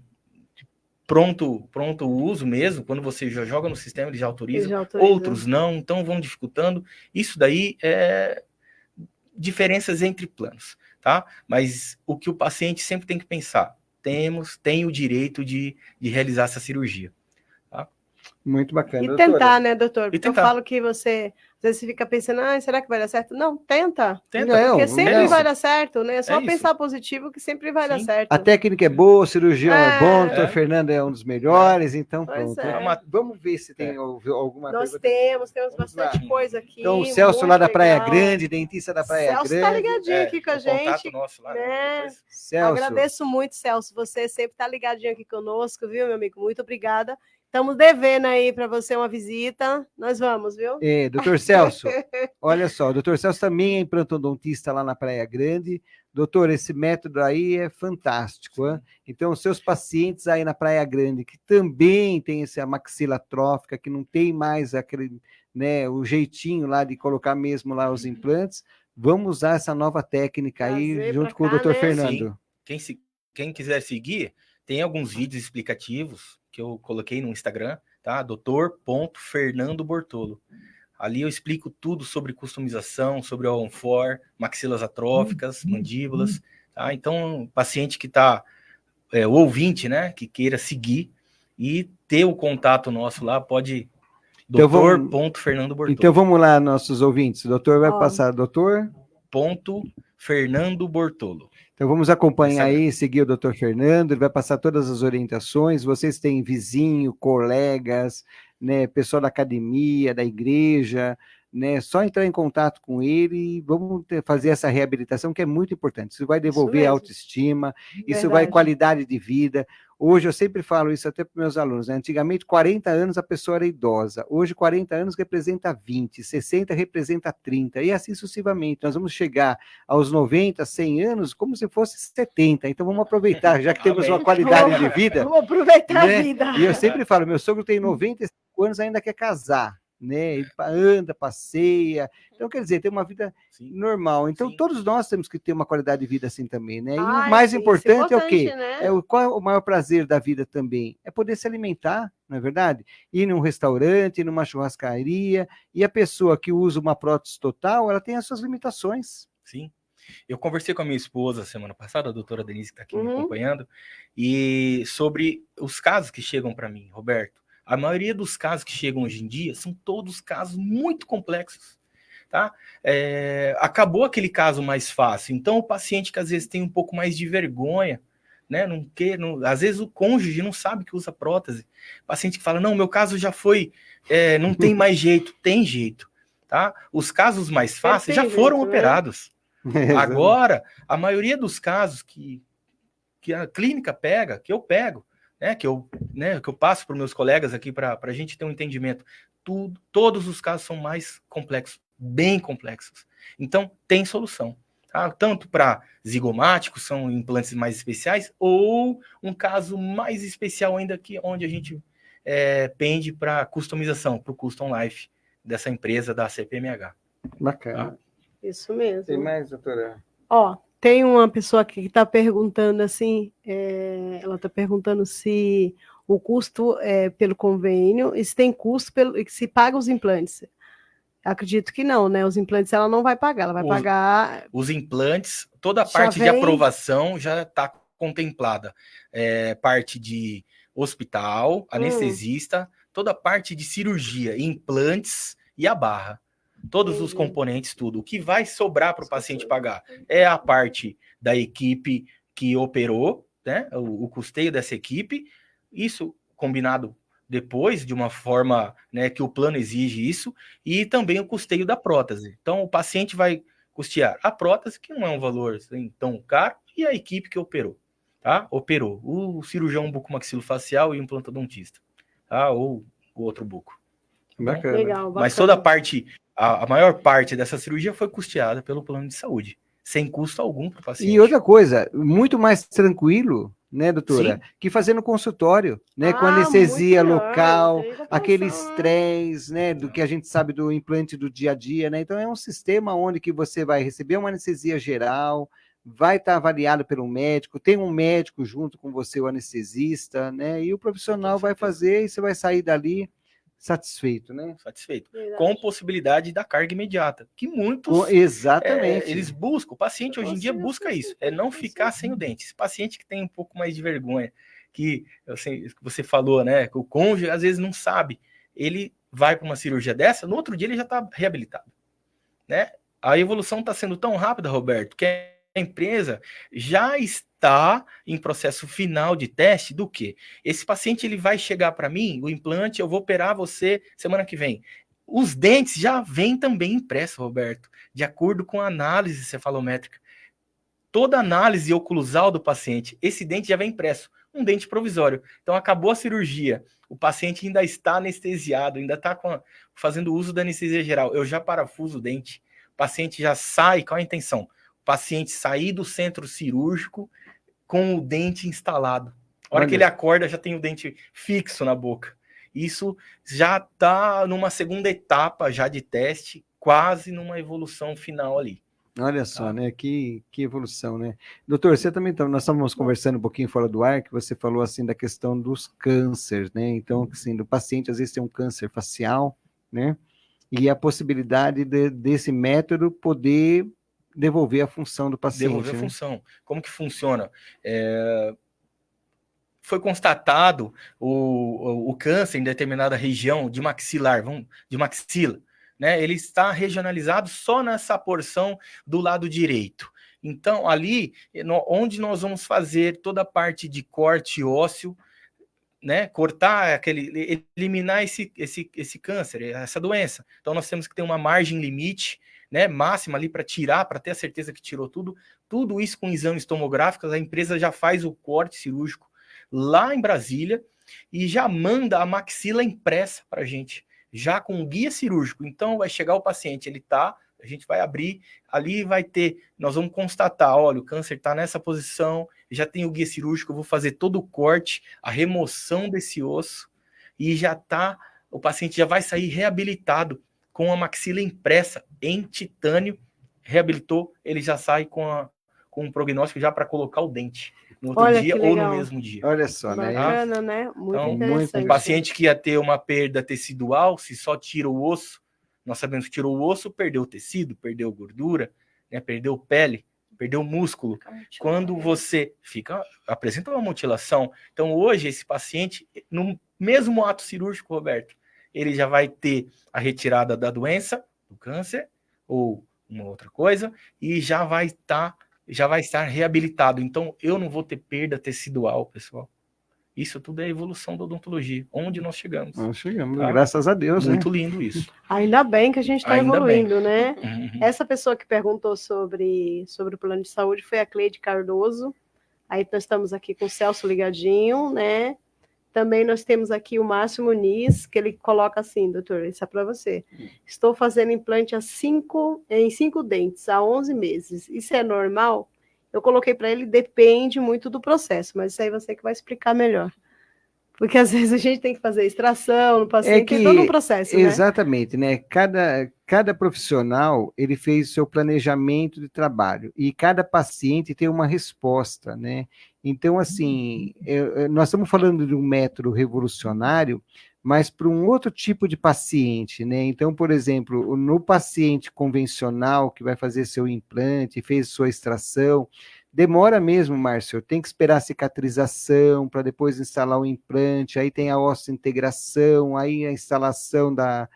pronto uso mesmo, quando você já joga no sistema, ele já autoriza. Outros não, então vão dificultando. Isso daí é diferenças entre planos, tá? Mas o que o paciente sempre tem que pensar, tem o direito de realizar essa cirurgia. Tá?
Muito bacana.
E
doutora.
tentar, né, doutor? Porque eu
tentar.
falo que você, às vezes, você fica pensando, será que vai dar certo? Não, tenta.
Não,
porque sempre
não.
vai dar certo, né? É só
isso.
pensar positivo que sempre vai dar certo.
A técnica é boa, o cirurgião é bom, o doutor
É.
Fernando é um dos melhores, então
Pois
pronto.
é.
Vamos ver se tem alguma
Nós
pergunta.
temos bastante coisa aqui.
Então, o Celso
muito
lá da Praia
legal.
Grande, dentista da Praia
Celso
Grande.
tá ligadinho aqui com a
o contato
gente.
nosso lá,
né?
depois.
Celso.
Agradeço muito, Celso. Você sempre tá ligadinho aqui conosco, viu, meu amigo? Muito obrigada. Estamos devendo aí para você uma visita. Nós vamos, viu?
Doutor Celso, olha só, o doutor Celso também é implantodontista lá na Praia Grande. Doutor, esse método aí é fantástico. Hein? Então, os seus pacientes aí na Praia Grande, que também tem essa maxila atrófica, que não tem mais aquele, né, o jeitinho lá de colocar mesmo lá os implantes, vamos usar essa nova técnica aí
Trazer
junto
pra
com o
cá,
doutor
né?
Fernando.
Sim. Quem quiser seguir, tem alguns vídeos explicativos que eu coloquei no Instagram, tá? Dr.Fernando Bortolo. Ali eu explico tudo sobre customização, sobre o on-for, maxilas atróficas, mandíbulas, tá? Então, paciente que está, o ouvinte, né, que queira seguir e ter o contato nosso lá, pode...
Então,
Dr.Fernando Bortolo.
Então vamos lá, nossos ouvintes. O doutor vai passar, doutor...
Fernando Bortolo.
Então vamos acompanhar aí, seguir o doutor Fernando, ele vai passar todas as orientações. Vocês têm vizinho, colegas, né, pessoal da academia, da igreja, né? Só entrar em contato com ele e vamos fazer essa reabilitação, que é muito importante. Isso vai devolver a autoestima, isso vai qualidade de vida. Hoje eu sempre falo isso até para meus alunos, né? Antigamente, 40 anos a pessoa era idosa. Hoje, 40 anos representa 20, 60 representa 30, e assim sucessivamente. Nós vamos chegar aos 90, 100 anos como se fosse 70. Então vamos aproveitar, já que temos uma qualidade de vida.
Vamos aproveitar,
né?
a vida.
E eu sempre falo, meu sogro tem 95 anos, ainda quer casar. Né? Ele anda, passeia, então quer dizer, tem uma vida normal. Então todos nós temos que ter uma qualidade de vida assim também, né? E o mais importante é o quê?
Né?
Qual é o maior prazer da vida também? É poder se alimentar, não é verdade? Ir num restaurante, ir numa churrascaria, e a pessoa que usa uma prótese total, ela tem as suas limitações.
Sim. Eu conversei com a minha esposa semana passada, a doutora Denise, que está aqui me acompanhando, e sobre os casos que chegam para mim, Roberto. A maioria dos casos que chegam hoje em dia são todos casos muito complexos, tá? Acabou aquele caso mais fácil. Então, o paciente que às vezes tem um pouco mais de vergonha, né? Às vezes o cônjuge não sabe que usa prótese. O paciente que fala, não, meu caso já foi, não tem mais jeito. Tem jeito, tá? Os casos mais fáceis já foram operados. Agora, a maioria dos casos que a clínica pega, que eu pego, que eu passo para os meus colegas aqui para a gente ter um entendimento. Todos os casos são mais complexos, bem complexos. Então, tem solução. Tá? Tanto para zigomáticos, são implantes mais especiais, ou um caso mais especial ainda, onde a gente pende para customização, para o Custom Life dessa empresa da CPMH.
Bacana.
Tá?
Isso mesmo.
Tem mais, doutora?
Tem uma pessoa aqui que está perguntando assim, ela está perguntando se o custo é pelo convênio e se tem custo se paga os implantes. Acredito que não, né? Os implantes ela não vai pagar, ela vai pagar...
Os implantes, toda a parte de aprovação já está contemplada. Parte de hospital, anestesista, toda a parte de cirurgia, implantes e a barra. Todos os componentes, tudo. O que vai sobrar para o paciente pagar é a parte da equipe que operou, né? O custeio dessa equipe, isso combinado depois, de uma forma, né, que o plano exige isso, e também o custeio da prótese. Então, o paciente vai custear a prótese, que não é um valor assim, tão caro, e a equipe que operou, tá? Operou o cirurgião bucomaxilofacial e o implantodontista, tá? Ou o outro buco.
Bacana.
Legal,
Mas toda a parte... A maior parte dessa cirurgia foi custeada pelo plano de saúde, sem custo algum para o paciente.
E outra coisa, muito mais tranquilo, né, doutora?
Sim.
Que fazer no consultório, né? Com anestesia local, aquele estresse, né? Do que a gente sabe do implante do dia a dia, né? Então é um sistema onde que você vai receber uma anestesia geral, vai estar avaliado pelo médico, tem um médico junto com você, o anestesista, né? E o profissional vai fazer e você vai sair dali satisfeito, né?
Satisfeito. Com possibilidade da carga imediata, que muitos...
Exatamente.
Eles buscam, o paciente hoje em dia busca isso, não ficar sem o dente. Esse paciente que tem um pouco mais de vergonha, que você falou, né? Que o cônjuge às vezes não sabe, ele vai para uma cirurgia dessa, no outro dia ele já está reabilitado, né? A evolução está sendo tão rápida, Roberto, que a empresa já está em processo final de teste do quê? Esse paciente ele vai chegar para mim, o implante, eu vou operar você semana que vem. Os dentes já vêm também impressos, Roberto, de acordo com a análise cefalométrica. Toda análise oclusal do paciente, esse dente já vem impresso, um dente provisório. Então acabou a cirurgia, o paciente ainda está anestesiado, ainda está fazendo uso da anestesia geral. Eu já parafuso o dente, o paciente já sai, qual a intenção? O paciente sair do centro cirúrgico com o dente instalado. A hora que ele acorda, já tem o dente fixo na boca. Isso já está numa segunda etapa já de teste, quase numa evolução final ali.
Olha só, né? Que evolução, né? Doutor, você também, nós estávamos conversando um pouquinho fora do ar, que você falou assim da questão dos cânceres, né? Então, assim, do paciente às vezes tem um câncer facial, né? E a possibilidade desse método poder devolver a função do paciente.
Devolver a função. Como que funciona? Foi constatado o câncer em determinada região de maxilar, de maxila, né? Ele está regionalizado só nessa porção do lado direito. Então, ali, onde nós vamos fazer toda a parte de corte ósseo, né, cortar eliminar esse câncer, essa doença. Então, nós temos que ter uma margem limite, né, máxima ali para tirar, para ter a certeza que tirou tudo isso com exames tomográficos. A empresa já faz o corte cirúrgico lá em Brasília e já manda a maxila impressa para a gente, já com guia cirúrgico. Então, vai chegar o paciente, a gente vai abrir, ali nós vamos constatar, olha, o câncer está nessa posição, já tem o guia cirúrgico, eu vou fazer todo o corte, a remoção desse osso, e o paciente já vai sair reabilitado com a maxila impressa em titânio, reabilitou, ele já sai com um prognóstico já para colocar o dente no outro dia ou no mesmo dia.
Olha só, né?
Bacana, né? Muito interessante.
Um paciente que ia ter uma perda tecidual, se só tira o osso, nós sabemos que tirou o osso, perdeu o tecido, perdeu gordura, né, perdeu pele, perdeu músculo. Quando você apresenta uma mutilação, então hoje esse paciente, no mesmo ato cirúrgico, Roberto, ele já vai ter a retirada da doença, do câncer, ou uma outra coisa, e já vai estar reabilitado. Então, eu não vou ter perda tecidual, pessoal. Isso tudo é a evolução da odontologia, onde nós chegamos.
Nós chegamos, graças a Deus.
Muito lindo isso.
Ainda bem que a gente está evoluindo, né?
Uhum.
Essa pessoa que perguntou sobre o plano de saúde foi a Cleide Cardoso. Aí nós estamos aqui com o Celso ligadinho, né? Também nós temos aqui o Márcio Muniz, que ele coloca assim, doutor, isso é para você. Estou fazendo implante em 5 dentes, há 11 meses. Isso é normal? Eu coloquei para ele, depende muito do processo, mas isso aí você que vai explicar melhor. Porque às vezes a gente tem que fazer extração no paciente, tem todo um processo, né?
Exatamente, né? Cada profissional, ele fez o seu planejamento de trabalho, e cada paciente tem uma resposta, né? Então, assim, nós estamos falando de um método revolucionário, mas para um outro tipo de paciente, né? Então, por exemplo, no paciente convencional que vai fazer seu implante, fez sua extração, demora mesmo, Márcio, tem que esperar a cicatrização para depois instalar o implante, aí tem a osseointegração, aí a instalação da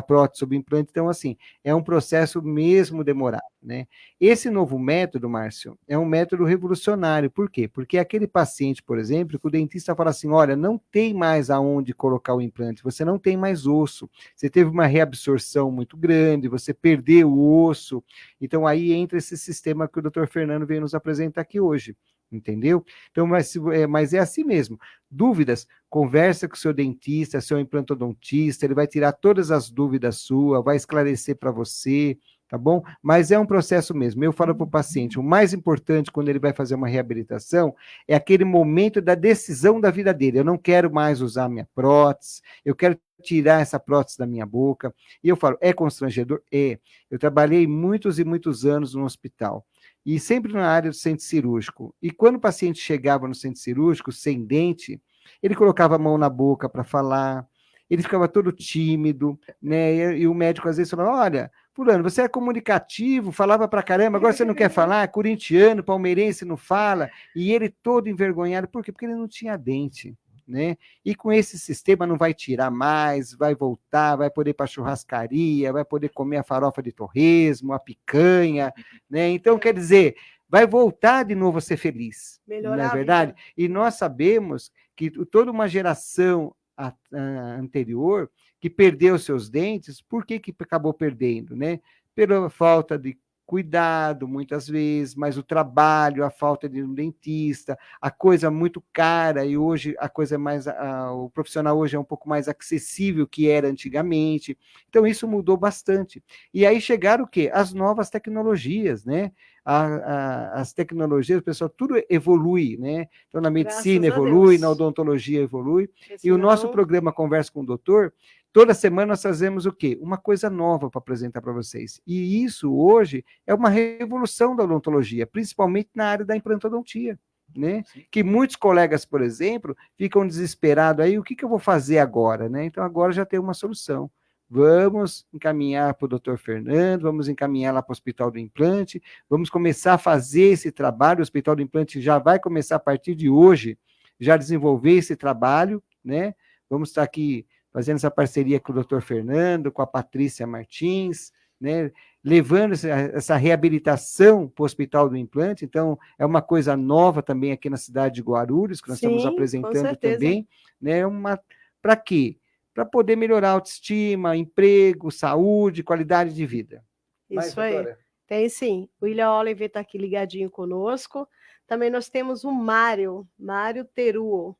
prótese sobre o implante. Então, assim, é um processo mesmo demorado, né? Esse novo método, Márcio, é um método revolucionário. Por quê? Porque aquele paciente, por exemplo, que o dentista fala assim, olha, não tem mais aonde colocar o implante, você não tem mais osso, você teve uma reabsorção muito grande, você perdeu o osso, então aí entra esse sistema que o Dr. Fernando veio nos apresentar aqui hoje. Entendeu? Então, mas é assim mesmo. Dúvidas? Conversa com o seu dentista, seu implantodontista, ele vai tirar todas as dúvidas suas, vai esclarecer para você, tá bom? Mas é um processo mesmo. Eu falo para o paciente, o mais importante quando ele vai fazer uma reabilitação é aquele momento da decisão da vida dele. Eu não quero mais usar minha prótese, eu quero tirar essa prótese da minha boca. E eu falo, é constrangedor? É. Eu trabalhei muitos e muitos anos no hospital. E sempre na área do centro cirúrgico. E quando o paciente chegava no centro cirúrgico, sem dente, ele colocava a mão na boca para falar, ele ficava todo tímido, né? E o médico às vezes falava, olha, fulano, você é comunicativo, falava pra caramba, agora você não quer falar, corintiano, palmeirense, não fala. E ele todo envergonhado, por quê? Porque ele não tinha dente. Né? E com esse sistema não vai tirar mais, vai voltar, vai poder ir para churrascaria, vai poder comer a farofa de torresmo, a picanha, né? Então, quer dizer, vai voltar de novo a ser feliz, não é verdade? E nós sabemos que toda uma geração anterior que perdeu seus dentes, por que acabou perdendo, né? Pela falta de cuidado, muitas vezes, mas o trabalho, a falta de um dentista, a coisa muito cara, e hoje a coisa mais, o profissional hoje é um pouco mais acessível que era antigamente, então isso mudou bastante. E aí chegaram o quê? As novas tecnologias, né? As tecnologias, pessoal, tudo evolui, né? Então na medicina evolui, na odontologia evolui, e o nosso programa Conversa com o Doutor, toda semana nós fazemos o quê? Uma coisa nova para apresentar para vocês. E isso hoje é uma revolução da odontologia, principalmente na área da implantodontia, né? Que muitos colegas, por exemplo, ficam desesperados aí, o que eu vou fazer agora, né? Então agora já tem uma solução. Vamos encaminhar para o Dr. Fernando, vamos encaminhar lá para o Hospital do Implante, vamos começar a fazer esse trabalho, o Hospital do Implante já vai começar a partir de hoje, já desenvolver esse trabalho, né? Vamos estar aqui fazendo essa parceria com o Dr. Fernando, com a Patrícia Martins, né? levando essa reabilitação para o Hospital do Implante. Então, é uma coisa nova também aqui na cidade de Guarulhos, que nós estamos apresentando também. Né? Para quê? Para poder melhorar a autoestima, emprego, saúde, qualidade de vida.
Isso aí. Tem sim. O William Oliver está aqui ligadinho conosco. Também nós temos o Mário Teruo.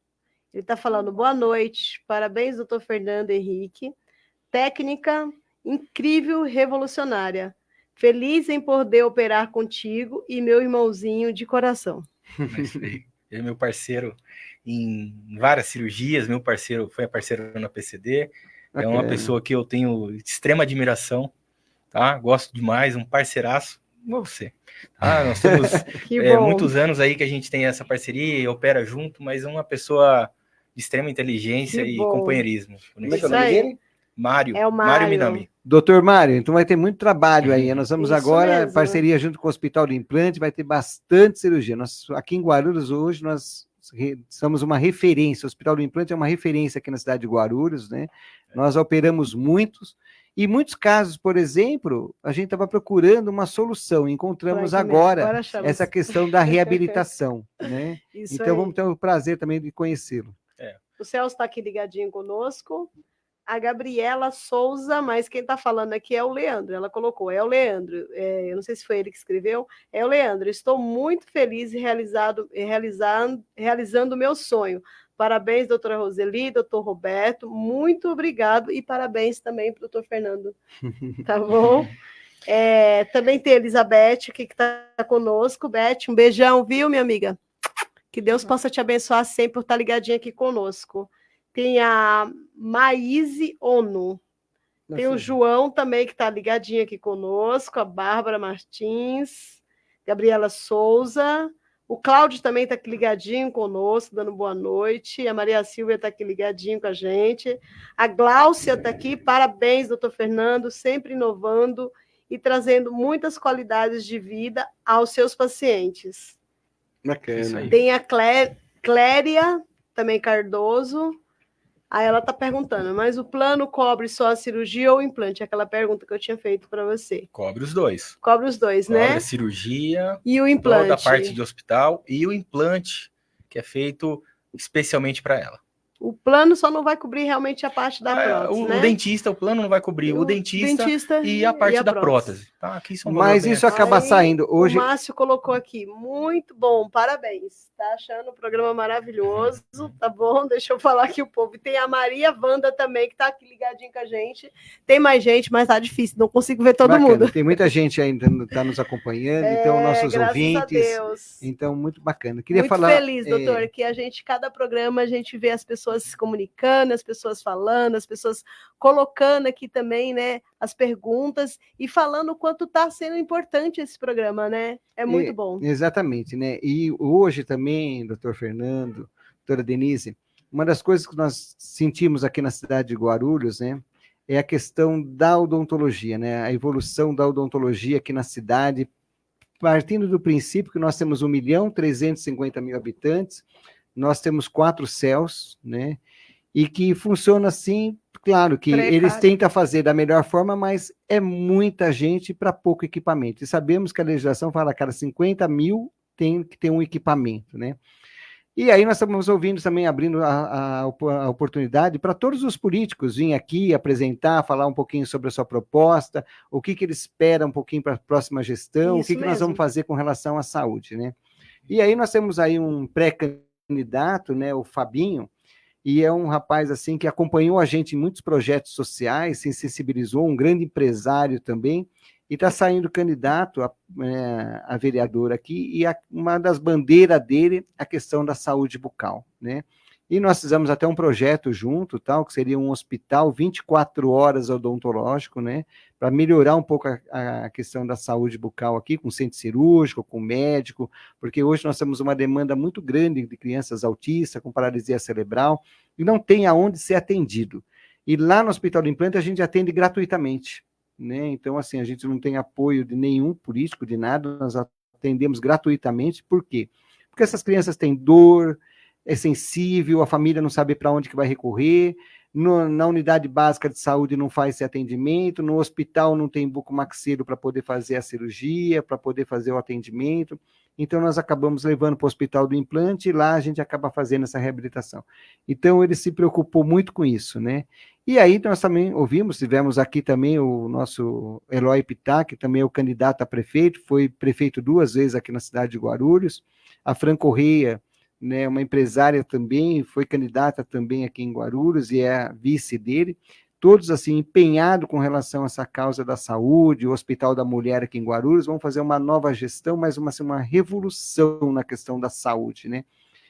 Ele está falando, boa noite, parabéns, doutor Fernando Henrique. Técnica incrível, revolucionária. Feliz em poder operar contigo e meu irmãozinho de coração.
Ele é meu parceiro em várias cirurgias, foi parceiro na PCD. É uma pessoa que eu tenho extrema admiração, tá? Gosto demais, um parceiraço, igual você. Tá? Nós temos muitos anos aí que a gente tem essa parceria e opera junto, mas é uma pessoa de extrema inteligência e companheirismo.
Como é que é o nome dele?
Mário.
É o Mário
Minami.
Doutor Mário, então vai ter muito trabalho aí. Nós vamos agora,
mesmo,
parceria junto com o Hospital do Implante, vai ter bastante cirurgia. Aqui em Guarulhos, hoje, nós somos uma referência. O Hospital do Implante é uma referência aqui na cidade de Guarulhos, né? Nós operamos muitos. E muitos casos, por exemplo, a gente estava procurando uma solução, encontramos agora essa questão da reabilitação, né? Então vamos ter o prazer também de conhecê-lo.
O Celso está aqui ligadinho conosco. A Gabriela Souza, mas quem está falando aqui é o Leandro. Ela colocou, é o Leandro. Eu não sei se foi ele que escreveu. É o Leandro. Estou muito feliz e realizando o meu sonho. Parabéns, doutora Roseli, doutor Roberto. Muito obrigado e parabéns também para o doutor Fernando. Tá bom? Também tem a Elizabeth aqui que está conosco. Beth, um beijão, viu, minha amiga? Que Deus possa te abençoar sempre por estar ligadinha aqui conosco. Tem a Maíse Ono. Tem o João também, que está ligadinho aqui conosco. A Bárbara Martins. Gabriela Souza. O Cláudio também está aqui ligadinho conosco, dando boa noite. A Maria Silvia está aqui ligadinho com a gente. A Gláucia está aqui. Parabéns, doutor Fernando, sempre inovando e trazendo muitas qualidades de vida aos seus pacientes.
Bacana.
Tem a Cléria, também Cardoso. Aí ela está perguntando, mas o plano cobre só a cirurgia ou o implante? Aquela pergunta que eu tinha feito para você.
Cobre os dois.
Cobre os dois, né?
Cobre a cirurgia,
e o implante.
Toda a parte de hospital e o implante, que é feito especialmente para ela.
O plano só não vai cobrir realmente a parte da prótese, né?
O dentista, o plano não vai cobrir o dentista e a parte da prótese. Tá? Aqui são
mas isso acaba saindo hoje.
O Márcio colocou aqui, muito bom, parabéns. Tá achando o programa maravilhoso, tá bom? Deixa eu falar aqui o povo. E tem a Maria Wanda também, que tá aqui ligadinha com a gente. Tem mais gente, mas tá difícil, não consigo ver todo mundo.
Tem muita gente ainda que tá nos acompanhando, então nossos ouvintes.
Graças a Deus.
Então, muito bacana. Queria
muito
falar.
Feliz, doutor, que cada programa a gente vê as pessoas se comunicando, as pessoas falando, as pessoas colocando aqui também, né, as perguntas e falando o quanto está sendo importante esse programa, né? É muito bom.
Exatamente, né? E hoje também, doutor Fernando, doutora Denise, uma das coisas que nós sentimos aqui na cidade de Guarulhos, né, é a questão da odontologia, né? A evolução da odontologia aqui na cidade, partindo do princípio que nós temos 1.350.000 habitantes, nós temos 4 CELs, né? E que funciona assim, claro, que eles tentam fazer da melhor forma, mas é muita gente para pouco equipamento. E sabemos que a legislação fala que cada 50.000 tem que ter um equipamento, né? E aí nós estamos ouvindo também, abrindo a oportunidade para todos os políticos virem aqui apresentar, falar um pouquinho sobre a sua proposta, o que eles esperam um pouquinho para a próxima gestão, o que nós vamos fazer com relação à saúde, né? E aí nós temos aí um pré-candidato, né, o Fabinho, e é um rapaz assim que acompanhou a gente em muitos projetos sociais, se sensibilizou, um grande empresário também, e está saindo candidato a vereador aqui, e uma das bandeiras dele é a questão da saúde bucal, né? E nós fizemos até um projeto junto, tal, que seria um hospital 24 horas odontológico, né? Para melhorar um pouco a questão da saúde bucal aqui, com centro cirúrgico, com médico, porque hoje nós temos uma demanda muito grande de crianças autistas, com paralisia cerebral, e não tem aonde ser atendido. E lá no Hospital do Implante a gente atende gratuitamente, né? Então, assim, a gente não tem apoio de nenhum político, de nada, nós atendemos gratuitamente. Por quê? Porque essas crianças têm dor, é sensível, a família não sabe para onde que vai recorrer, na unidade básica de saúde não faz esse atendimento, no hospital não tem bucomaxilo para poder fazer a cirurgia, para poder fazer o atendimento. Então, nós acabamos levando para o hospital do implante e lá a gente acaba fazendo essa reabilitação. Então, ele se preocupou muito com isso, né? E aí, nós também tivemos aqui também o nosso Eloy Pitá, que também é o candidato a prefeito, foi prefeito 2 vezes aqui na cidade de Guarulhos. A Fran Correia, né, uma empresária também, foi candidata também aqui em Guarulhos e é a vice dele. Todos, assim, empenhados com relação a essa causa da saúde, o Hospital da Mulher aqui em Guarulhos, vão fazer uma nova gestão, mas uma revolução na questão da saúde, né?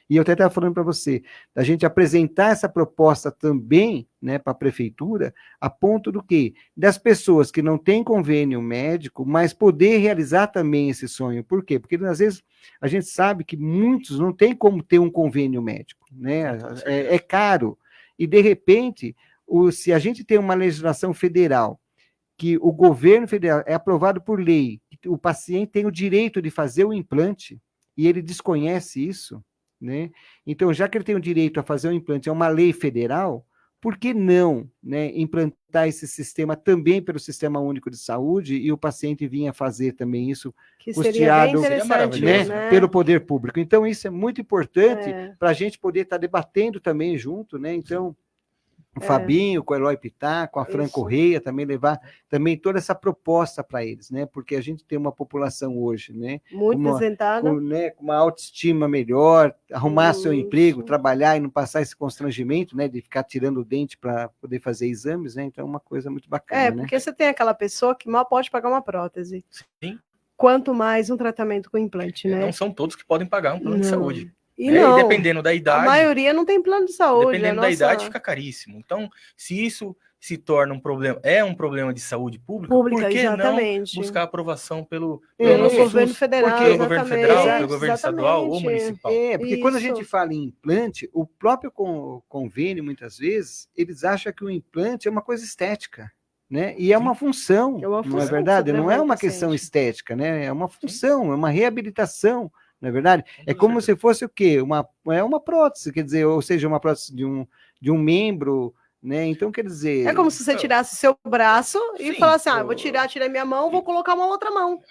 E eu até estava falando para você, da gente apresentar essa proposta também, né, para a prefeitura, a ponto do quê? Das pessoas que não têm convênio médico, mas poder realizar também esse sonho. Por quê? Porque, às vezes, a gente sabe que muitos não têm como ter um convênio médico, né? É caro. E, de repente, se a gente tem uma legislação federal, que o governo federal é aprovado por lei, o paciente tem o direito de fazer o implante, e ele desconhece isso, né? Então, já que ele tem o direito a fazer o implante, é uma lei federal, por que não, né, implantar esse sistema também pelo Sistema Único de Saúde e o paciente vinha fazer também isso
que custeado,
né, pelo poder público? Então, isso é muito importante para a gente poder estar debatendo também junto, né? Então, o Fabinho, com o Eloy Pitá, com a Fran Correia, também levar também toda essa proposta para eles, né? Porque a gente tem uma população hoje, né?
Muito apresentada.
Com uma autoestima melhor, arrumar seu emprego, trabalhar e não passar esse constrangimento, né? De ficar tirando o dente para poder fazer exames, né? Então é uma coisa muito bacana, né?
Porque você tem aquela pessoa que mal pode pagar uma prótese.
Sim.
Quanto mais um tratamento com implante, né?
Não são todos que podem pagar um plano de saúde.
E não,
dependendo da idade.
A maioria não tem plano de saúde.
Dependendo da idade, fica caríssimo. Então, se isso se torna um problema, um problema de saúde pública, por que
exatamente.
Não buscar aprovação pelo
governo federal,
pelo governo federal, pelo governo estadual ou municipal?
Porque quando a gente fala em implante, o próprio convênio, muitas vezes, eles acham que o implante é uma coisa estética. Né? E é uma função, não é verdade? Não é uma questão estética, né? É uma função, é uma reabilitação. Não é verdade? É como se fosse o quê? Uma prótese, quer dizer, ou seja, uma prótese de um membro, né? Então, quer dizer...
É como se você tirasse seu braço e falasse, vou tirei minha mão, vou colocar uma outra mão.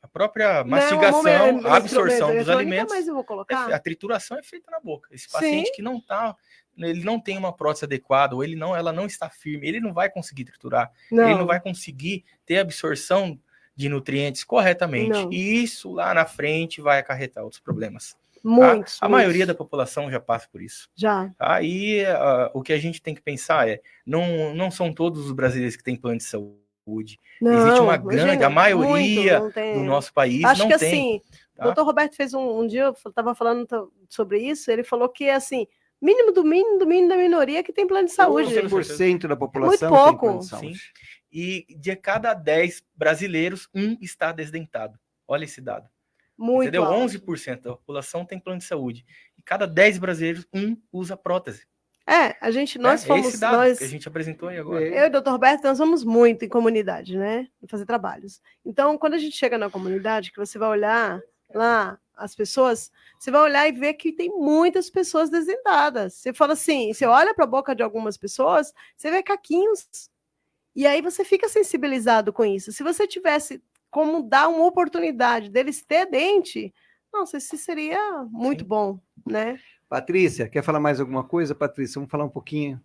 A própria mastigação, a absorção dos alimentos,
mas eu vou colocar.
A trituração é feita na boca. Esse paciente que não tá... Ele não tem uma prótese adequada, ou ela não está firme, ele não vai conseguir triturar, ele não vai conseguir ter absorção de nutrientes corretamente. E isso lá na frente vai acarretar outros problemas.
Muitos.
A maioria da população já passa por isso.
Já.
Aí o que a gente tem que pensar não são todos os brasileiros que têm plano de saúde. Existe uma grande, a maioria do nosso país
Acho
não
que
tem.
Assim, o doutor Roberto fez um dia, eu estava falando sobre isso, ele falou que assim, mínimo do mínimo da minoria que tem plano de saúde.
11% da população
muito pouco.
tem plano de saúde.
Sim. E de cada 10 brasileiros, 1 está desdentado. Olha esse dado.
Muito
entendeu?
alto.
11% da população tem plano de saúde. E cada 10 brasileiros, 1 usa prótese.
Nós fomos...
esse dado que a gente apresentou aí agora.
Eu e o doutor Roberto, nós vamos muito em comunidade, né? Fazer trabalhos. Então, quando a gente chega na comunidade, que você vai olhar lá as pessoas, você vai olhar e ver que tem muitas pessoas desdentadas. Você fala assim, você olha para a boca de algumas pessoas, você vê caquinhos. E aí você fica sensibilizado com isso. Se você tivesse como dar uma oportunidade deles ter dente, nossa, isso seria muito bom, né?
Patrícia, quer falar mais alguma coisa, Patrícia? Vamos falar um pouquinho.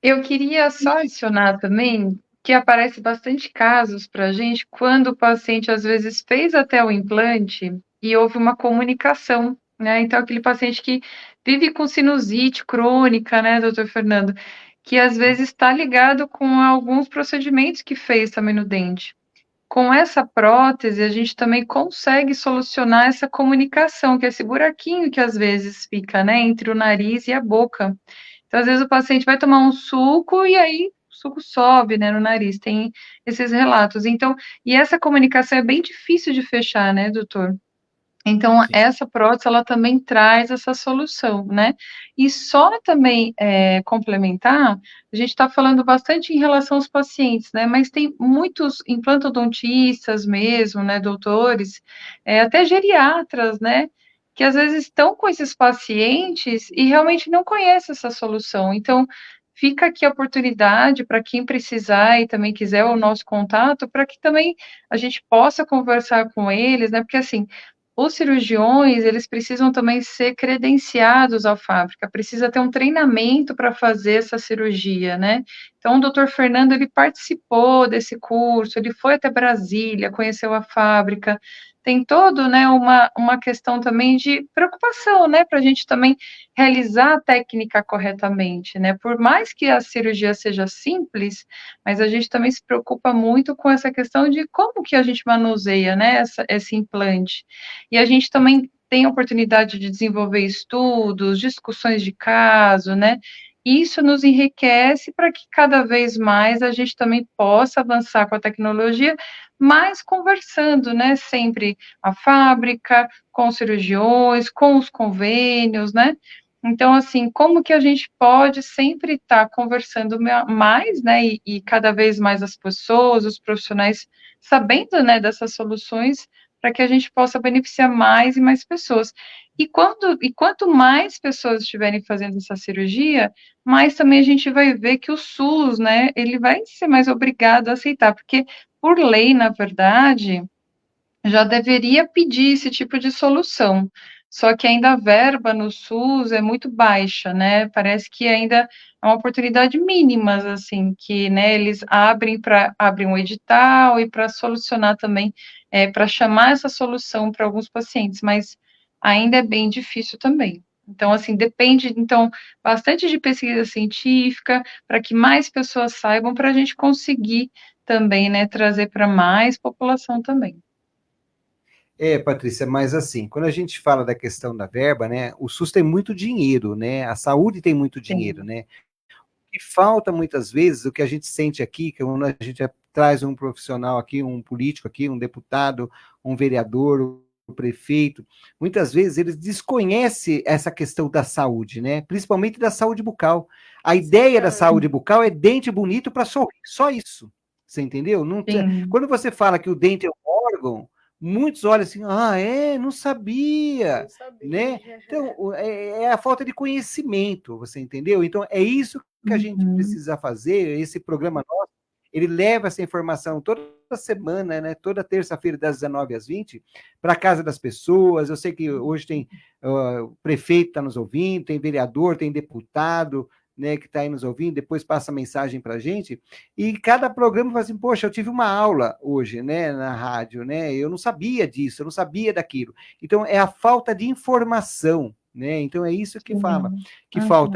Eu queria só adicionar também que aparece bastante casos para a gente quando o paciente às vezes fez até o implante e houve uma comunicação, né? Então, aquele paciente que vive com sinusite crônica, né, doutor Fernando? Que às vezes está ligado com alguns procedimentos que fez também no dente. Com essa prótese, a gente também consegue solucionar essa comunicação, que é esse buraquinho que às vezes fica, né, entre o nariz e a boca. Então, às vezes o paciente vai tomar um suco e aí o suco sobe, né, no nariz, tem esses relatos. Então, e essa comunicação é bem difícil de fechar, né, doutor? Então, essa prótese, ela também traz essa solução, né? E só também complementar, a gente está falando bastante em relação aos pacientes, né? Mas tem muitos implantodontistas mesmo, né, doutores, até geriatras, né? Que às vezes estão com esses pacientes e realmente não conhecem essa solução. Então, fica aqui a oportunidade para quem precisar e também quiser o nosso contato, para que também a gente possa conversar com eles, né? Porque assim, os cirurgiões, eles precisam também ser credenciados à fábrica, precisa ter um treinamento para fazer essa cirurgia, né? Então, o doutor Fernando, ele participou desse curso, ele foi até Brasília, conheceu a fábrica, tem todo, né, uma questão também de preocupação, né, para a gente também realizar a técnica corretamente, né? Por mais que a cirurgia seja simples, mas a gente também se preocupa muito com essa questão de como que a gente manuseia, né, esse implante. E a gente também tem a oportunidade de desenvolver estudos, discussões de caso, né? Isso nos enriquece para que cada vez mais a gente também possa avançar com a tecnologia, mas conversando, né? Sempre a fábrica, com os cirurgiões, com os convênios, né? Então, assim, como que a gente pode sempre estar conversando mais, né? E cada vez mais as pessoas, os profissionais, sabendo, né, dessas soluções, para que a gente possa beneficiar mais e mais pessoas. E quanto mais pessoas estiverem fazendo essa cirurgia, mais também a gente vai ver que o SUS, né, ele vai ser mais obrigado a aceitar, porque por lei, na verdade, já deveria pedir esse tipo de solução. Só que ainda a verba no SUS é muito baixa, né? Parece que ainda é uma oportunidade mínima, assim, que, né, eles abrem um edital e para solucionar também, para chamar essa solução para alguns pacientes, mas ainda é bem difícil também. Então, assim, depende, então, bastante de pesquisa científica, para que mais pessoas saibam, para a gente conseguir também, né, trazer para mais população também.
Patrícia, mas assim, quando a gente fala da questão da verba, né, o SUS tem muito dinheiro, né, a saúde tem muito dinheiro, né, o que falta muitas vezes, o que a gente sente aqui, que quando a gente traz um profissional aqui, um político aqui, um deputado, um vereador, um prefeito, muitas vezes eles desconhecem essa questão da saúde, né, principalmente da saúde bucal. A ideia da saúde bucal é dente bonito para sorrir, só isso, você entendeu? Não tem... Quando você fala que o dente é um órgão, muitos olham assim, não sabia, né? Então, é a falta de conhecimento, você entendeu? Então, é isso que a gente precisa fazer, esse programa nosso, ele leva essa informação toda semana, né? Toda terça-feira, das 19 às 20, para a casa das pessoas. Eu sei que hoje tem o prefeito está nos ouvindo, tem vereador, tem deputado, né, que está aí nos ouvindo, depois passa mensagem para a gente, e cada programa fala assim, poxa, eu tive uma aula hoje, né, na rádio, né, eu não sabia disso, eu não sabia daquilo. Então, é a falta de informação, né, então é isso que falta,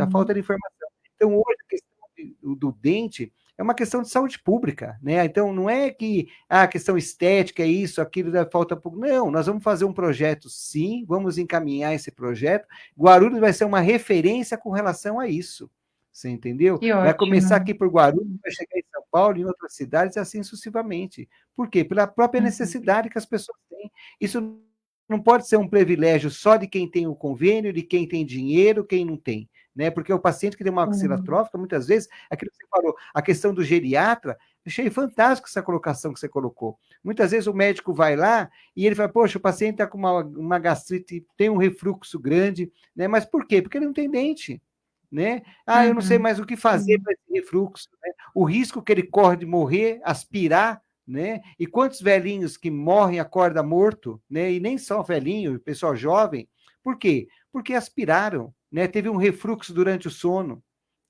a falta de informação. Então, hoje, a questão do dente é uma questão de saúde pública, né, então não é que a questão estética é isso, aquilo da falta pública, não, nós vamos fazer um projeto sim, vamos encaminhar esse projeto, Guarulhos vai ser uma referência com relação a isso. Você entendeu? Vai começar aqui por Guarulhos, vai chegar em São Paulo, em outras cidades, assim sucessivamente. Por quê? Pela própria necessidade que as pessoas têm. Isso não pode ser um privilégio só de quem tem o convênio, de quem tem dinheiro, quem não tem. Né? Porque o paciente que tem uma axila trófica, muitas vezes, aquilo que você falou, a questão do geriatra, achei fantástico essa colocação que você colocou. Muitas vezes o médico vai lá e ele fala, poxa, o paciente está com uma gastrite, tem um refluxo grande, né? Mas por quê? Porque ele não tem dente. Né? Eu não sei mais o que fazer para esse refluxo, né? O risco que ele corre de morrer, aspirar, né? E quantos velhinhos que morrem acorda morto, né? E nem são velhinhos, pessoal jovem. Por quê? Porque aspiraram, né? Teve um refluxo durante o sono,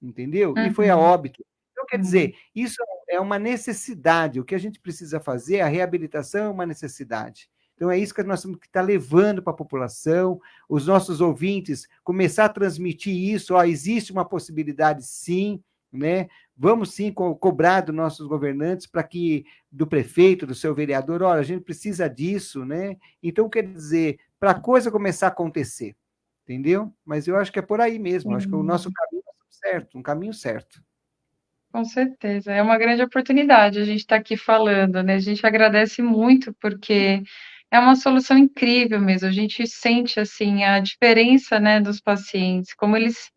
entendeu? E foi a óbito. Então, quer dizer, isso é uma necessidade. O que a gente precisa fazer, a reabilitação é uma necessidade. Então, é isso que nós temos que estar levando para a população, os nossos ouvintes, começar a transmitir isso, existe uma possibilidade sim, né? Vamos sim cobrar dos nossos governantes para que, do prefeito, do seu vereador, olha, a gente precisa disso, né? Então, quer dizer, para a coisa começar a acontecer, entendeu? Mas eu acho que é por aí mesmo, acho que o nosso caminho é certo, um caminho certo.
Com certeza, é uma grande oportunidade a gente estar aqui falando, né? A gente agradece muito, porque é uma solução incrível mesmo, a gente sente, assim, a diferença, né, dos pacientes, como eles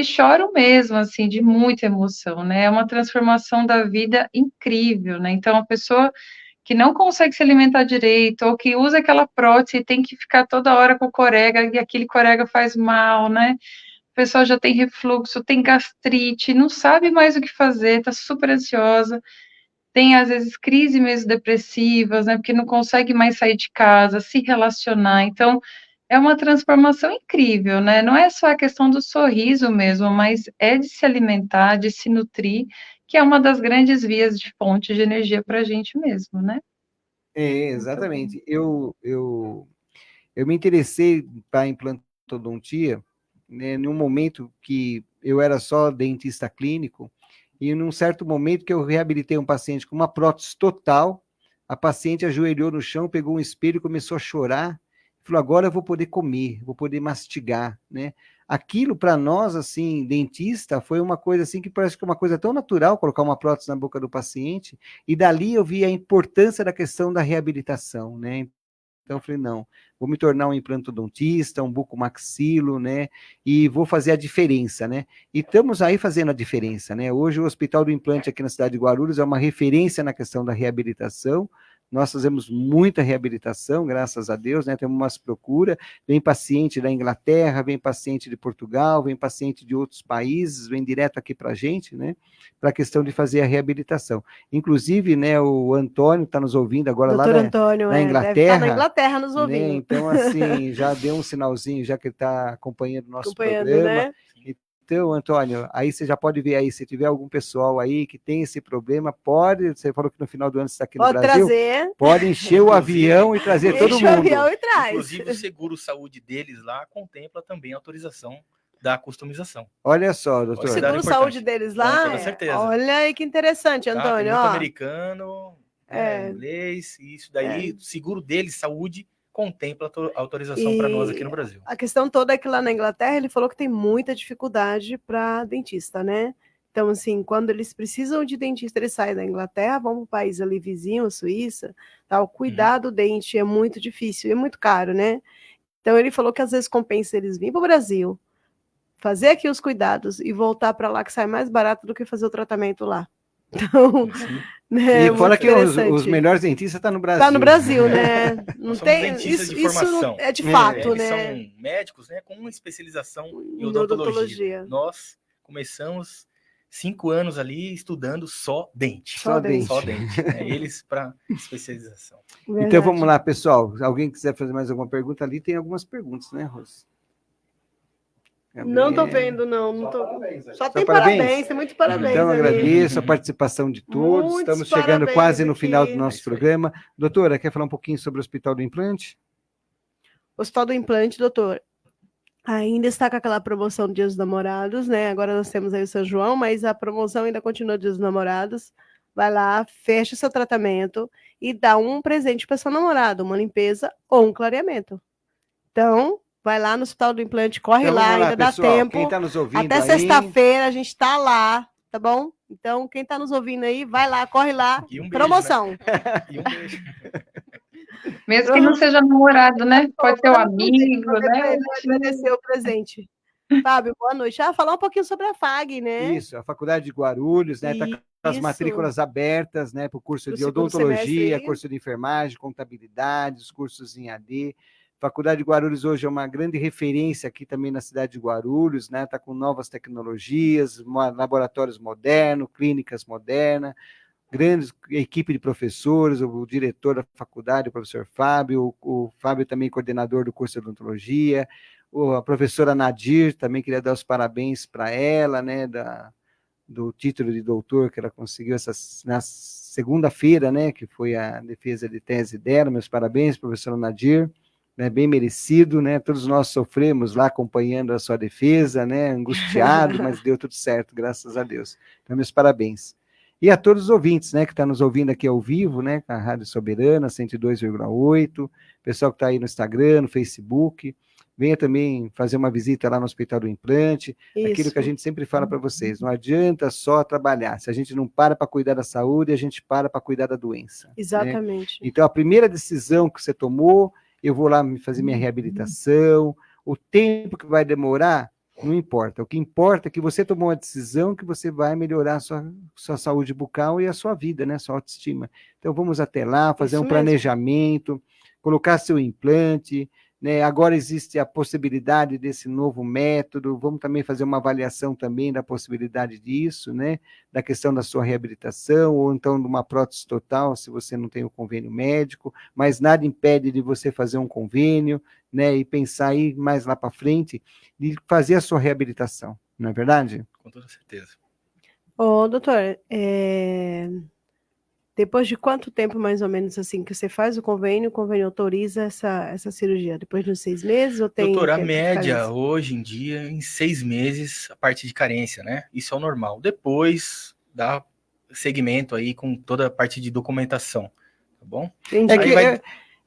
choram mesmo, assim, de muita emoção, né? É uma transformação da vida incrível, né? Então, a pessoa que não consegue se alimentar direito, ou que usa aquela prótese e tem que ficar toda hora com o corega, e aquele corega faz mal, né? pessoa já tem refluxo, tem gastrite, não sabe mais o que fazer, está super ansiosa, tem às vezes crises mesmo depressivas, né? Porque não consegue mais sair de casa, se relacionar. Então, é uma transformação incrível, né? Não é só a questão do sorriso mesmo, mas é de se alimentar, de se nutrir, que é uma das grandes vias de fonte de energia para a gente mesmo, né?
Exatamente. Eu me interessei para implantodontia, né, num momento que eu era só dentista clínico, e num certo momento que eu reabilitei um paciente com uma prótese total, a paciente ajoelhou no chão, pegou um espelho e começou a chorar, falou, agora eu vou poder comer, vou poder mastigar, né? Aquilo para nós, assim, dentista, foi uma coisa assim que parece que é uma coisa tão natural, colocar uma prótese na boca do paciente, e dali eu vi a importância da questão da reabilitação, né? Então eu falei, não, vou me tornar um implantodontista, um bucomaxilo, né? E vou fazer a diferença, né? E estamos aí fazendo a diferença, né? Hoje o Hospital do Implante aqui na cidade de Guarulhos é uma referência na questão da reabilitação. Nós fazemos muita reabilitação, graças a Deus, né? Temos umas procuras, vem paciente da Inglaterra, vem paciente de Portugal, vem paciente de outros países, vem direto aqui para a gente, né? Para a questão de fazer a reabilitação. Inclusive, né, o Antônio está nos ouvindo agora
Doutor
lá
Antônio,
na Inglaterra.
deve estar na Inglaterra nos ouvindo.
Né? Então, assim, já deu um sinalzinho, já que ele está acompanhando o nosso programa.
Né?
Então, Antônio, aí você já pode ver aí, se tiver algum pessoal aí que tem esse problema, pode, você falou que no final do ano você está aqui no Brasil,
trazer.
Pode encher o avião e trazer todo mundo.
O avião e traz.
Inclusive, o seguro-saúde deles lá contempla também a autorização da customização.
Olha só, doutor.
O seguro-saúde deles lá,
com toda certeza.
Olha aí que interessante, Antônio.
Tem
ó.
muito americano, inglês, e isso daí, o seguro deles, saúde, contempla a autorização para nós aqui no Brasil.
A questão toda é que lá na Inglaterra ele falou que tem muita dificuldade para dentista, né? Então, assim, quando eles precisam de dentista, eles saem da Inglaterra, vão para o país ali vizinho, a Suíça, tá? O cuidar do dente é muito difícil, é muito caro, né? Então, ele falou que às vezes compensa eles virem para o Brasil, fazer aqui os cuidados e voltar para lá, que sai mais barato do que fazer o tratamento lá. Então,
né, e fora que os melhores dentistas estão no Brasil.
Está no Brasil, né? Não tem
dentistas de formação.
Isso é de fato,
eles
né?
São médicos, né, com uma especialização em odontologia. Nós começamos 5 anos ali estudando só dente.
Só dente.
Né? Eles para especialização.
Verdade. Então vamos lá, pessoal. Alguém quiser fazer mais alguma pergunta ali, tem algumas perguntas, né, Rose?
Não estou vendo, não. Só tem parabéns, tem muito parabéns.
Então, agradeço a participação de todos.
Muitos
Estamos chegando quase no
aqui.
final do nosso programa. Doutora, quer falar um pouquinho sobre o Hospital do Implante?
O Hospital do Implante, doutor, ainda está com aquela promoção do Dia dos Namorados, né? Agora nós temos aí o São João, mas a promoção ainda continua Dia dos Namorados. Vai lá, fecha seu tratamento e dá um presente para seu namorado, uma limpeza ou um clareamento. Então, vai lá no Hospital do Implante, corre
então,
lá, ainda
pessoal,
dá tempo.
Quem tá nos ouvindo
até sexta-feira a gente está lá, tá bom? Então, quem está nos ouvindo aí, vai lá, corre lá. Promoção.
Né? E um beijo.
Mesmo que não seja namorado, né? Pode ser um amigo, né?
Agradecer o presente. Fábio, boa noite. Falar um pouquinho sobre a FAG, né?
Isso, a Faculdade de Guarulhos, né? Está com as matrículas abertas, né? Para o curso de odontologia, curso de enfermagem, contabilidade, os cursos em AD. Faculdade de Guarulhos hoje é uma grande referência aqui também na cidade de Guarulhos, né? Está com novas tecnologias, laboratórios modernos, clínicas modernas, grande equipe de professores, o diretor da faculdade, o professor Fábio, o Fábio também coordenador do curso de odontologia, a professora Nadir, também queria dar os parabéns para ela, né? Do título de doutor que ela conseguiu na segunda-feira, né? Que foi a defesa de tese dela. Meus parabéns, professora Nadir. Né, bem merecido, né? Todos nós sofremos lá acompanhando a sua defesa, né? Angustiado, mas deu tudo certo, graças a Deus. Então, meus parabéns. E a todos os ouvintes, né, que estão nos ouvindo aqui ao vivo, né, com a Rádio Soberana 102,8, pessoal que está aí no Instagram, no Facebook, venha também fazer uma visita lá no Hospital do Implante, aquilo que a gente sempre fala para vocês, não adianta só trabalhar, se a gente não para cuidar da saúde, a gente para cuidar da doença.
Exatamente.
Né? Então, a primeira decisão que você tomou, eu vou lá fazer minha reabilitação, o tempo que vai demorar, não importa. O que importa é que você tomou uma decisão que você vai melhorar a sua saúde bucal e a sua vida, né? Sua autoestima. Então, vamos até lá, fazer um planejamento, colocar seu implante, né? Agora existe a possibilidade desse novo método, vamos também fazer uma avaliação também da possibilidade disso, né? Da questão da sua reabilitação, ou então de uma prótese total, se você não tem o convênio médico, mas nada impede de você fazer um convênio, né? E pensar aí mais lá para frente, de fazer a sua reabilitação, não é verdade?
Com toda certeza.
Ô, doutor, depois de quanto tempo, mais ou menos, assim, que você faz o convênio autoriza essa cirurgia? Depois de uns 6 meses ou tem...
Doutor, a
tempo de
média
carência?
hoje em dia, em 6 meses, a parte de carência, né? Isso é o normal. Depois dá segmento aí com toda a parte de documentação, tá bom?
Entendi.
Aí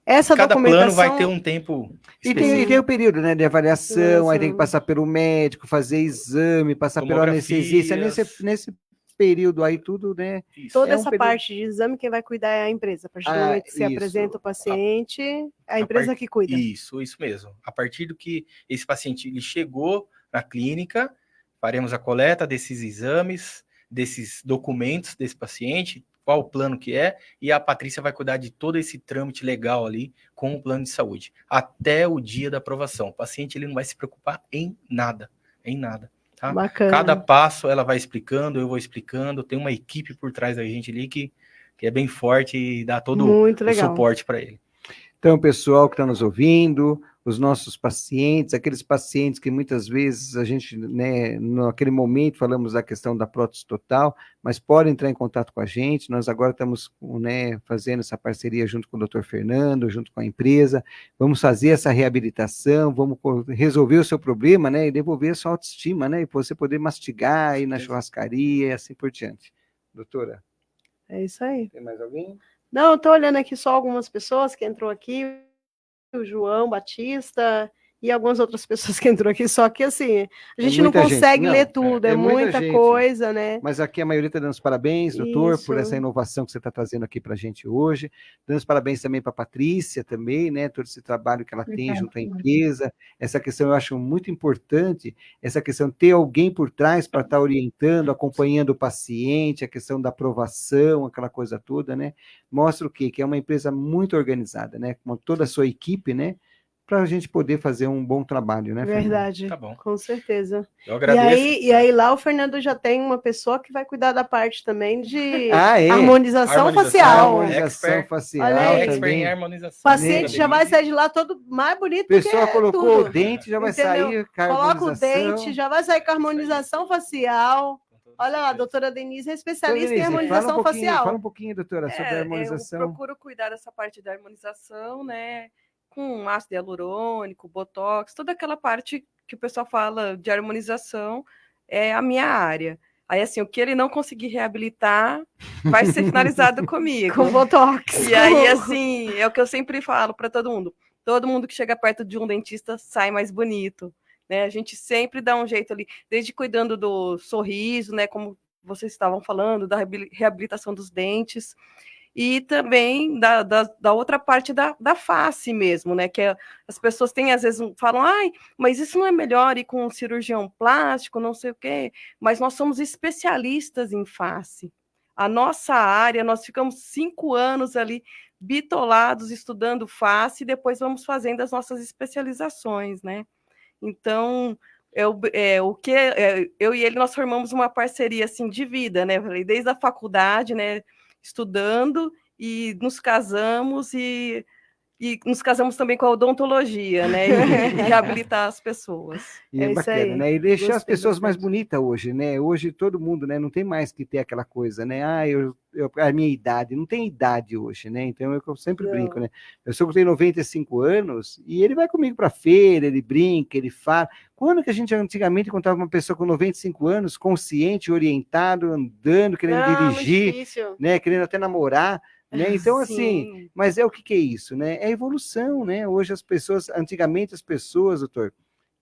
essa
cada
documentação...
plano vai ter um tempo
E tem o período, né, de avaliação, aí tem que passar pelo médico, fazer exame, passar pelo anestesista, nesse período aí tudo, né?
Toda
é um
essa
período...
parte de exame, quem vai cuidar é a empresa. A partir do momento que você apresenta o paciente, a empresa que cuida.
Isso mesmo. A partir do que esse paciente ele chegou na clínica, faremos a coleta desses exames, desses documentos desse paciente, qual o plano que é, e a Patrícia vai cuidar de todo esse trâmite legal ali com o plano de saúde, até o dia da aprovação. O paciente ele não vai se preocupar em nada. Tá?
Bacana.
Cada passo ela vai explicando, eu vou explicando, tem uma equipe por trás da gente ali que é bem forte e dá todo o suporte para ele.
Então, pessoal que está nos ouvindo, os nossos pacientes, aqueles pacientes que muitas vezes a gente, né, naquele momento falamos da questão da prótese total, mas podem entrar em contato com a gente, nós agora estamos, né, fazendo essa parceria junto com o Dr. Fernando, junto com a empresa, vamos fazer essa reabilitação, vamos resolver o seu problema, né, e devolver a sua autoestima, né, e você poder mastigar, ir na churrascaria e assim por diante. Doutora?
É isso aí.
Tem mais alguém?
Não, eu tô olhando aqui só algumas pessoas que entrou aqui, o João Batista e algumas outras pessoas que entrou aqui, só que assim, a gente não consegue ler tudo, é muita coisa, né?
Mas aqui a maioria está dando os parabéns, doutor, por essa inovação que você está trazendo aqui para a gente hoje, dando os parabéns também para a Patrícia também, né, todo esse trabalho que ela tem junto à empresa, essa questão eu acho muito importante, essa questão de ter alguém por trás para estar orientando, acompanhando o paciente, a questão da aprovação, aquela coisa toda, né, mostra o quê? Que é uma empresa muito organizada, né, com toda a sua equipe, né, para a gente poder fazer um bom trabalho, né, Fernando?
Verdade,
tá bom.
Com certeza.
Eu agradeço.
E aí lá o Fernando já tem uma pessoa que vai cuidar da parte também de harmonização facial.
Harmonização facial também.
O paciente já vai sair de lá todo mais bonito.
A pessoa colocou o dente, já vai sair com a harmonização.
Coloca o dente, já vai sair com a harmonização facial. Olha lá, a doutora Denise é especialista em harmonização facial.
Fala um pouquinho, doutora, sobre a harmonização.
Eu procuro cuidar dessa parte da harmonização, né? Com ácido hialurônico, botox, toda aquela parte que o pessoal fala de harmonização é a minha área. Aí, assim, o que ele não conseguir reabilitar vai ser finalizado comigo.
Com botox.
E aí, assim, é o que eu sempre falo para todo mundo. Todo mundo que chega perto de um dentista sai mais bonito, né? A gente sempre dá um jeito ali, desde cuidando do sorriso, né? Como vocês estavam falando, da reabilitação dos dentes. E também da outra parte da face mesmo, né? Que as pessoas têm, às vezes, falam, ai, mas isso não é melhor ir com um cirurgião plástico, não sei o quê. Mas nós somos especialistas em face. A nossa área, nós ficamos 5 anos ali bitolados estudando face e depois vamos fazendo as nossas especializações, né? Então, eu e ele, nós formamos uma parceria, assim, de vida, né? Desde a faculdade, né? Estudando e nos casamos e nos casamos também com a odontologia, né? E reabilitar as pessoas.
E é bacana, né? E deixar as pessoas mais bonitas hoje, né? Hoje todo mundo, né? Não tem mais que ter aquela coisa, né? A minha idade, não tem idade hoje, né? Então eu sempre brinco, né? Eu sou que tenho 95 anos e ele vai comigo para feira, ele brinca, ele fala. Quando que a gente antigamente encontrava uma pessoa com 95 anos, consciente, orientado, andando, querendo dirigir, né? Querendo até namorar, né? Então, assim, mas o que é isso, né? É evolução, né? Hoje antigamente as pessoas, doutor,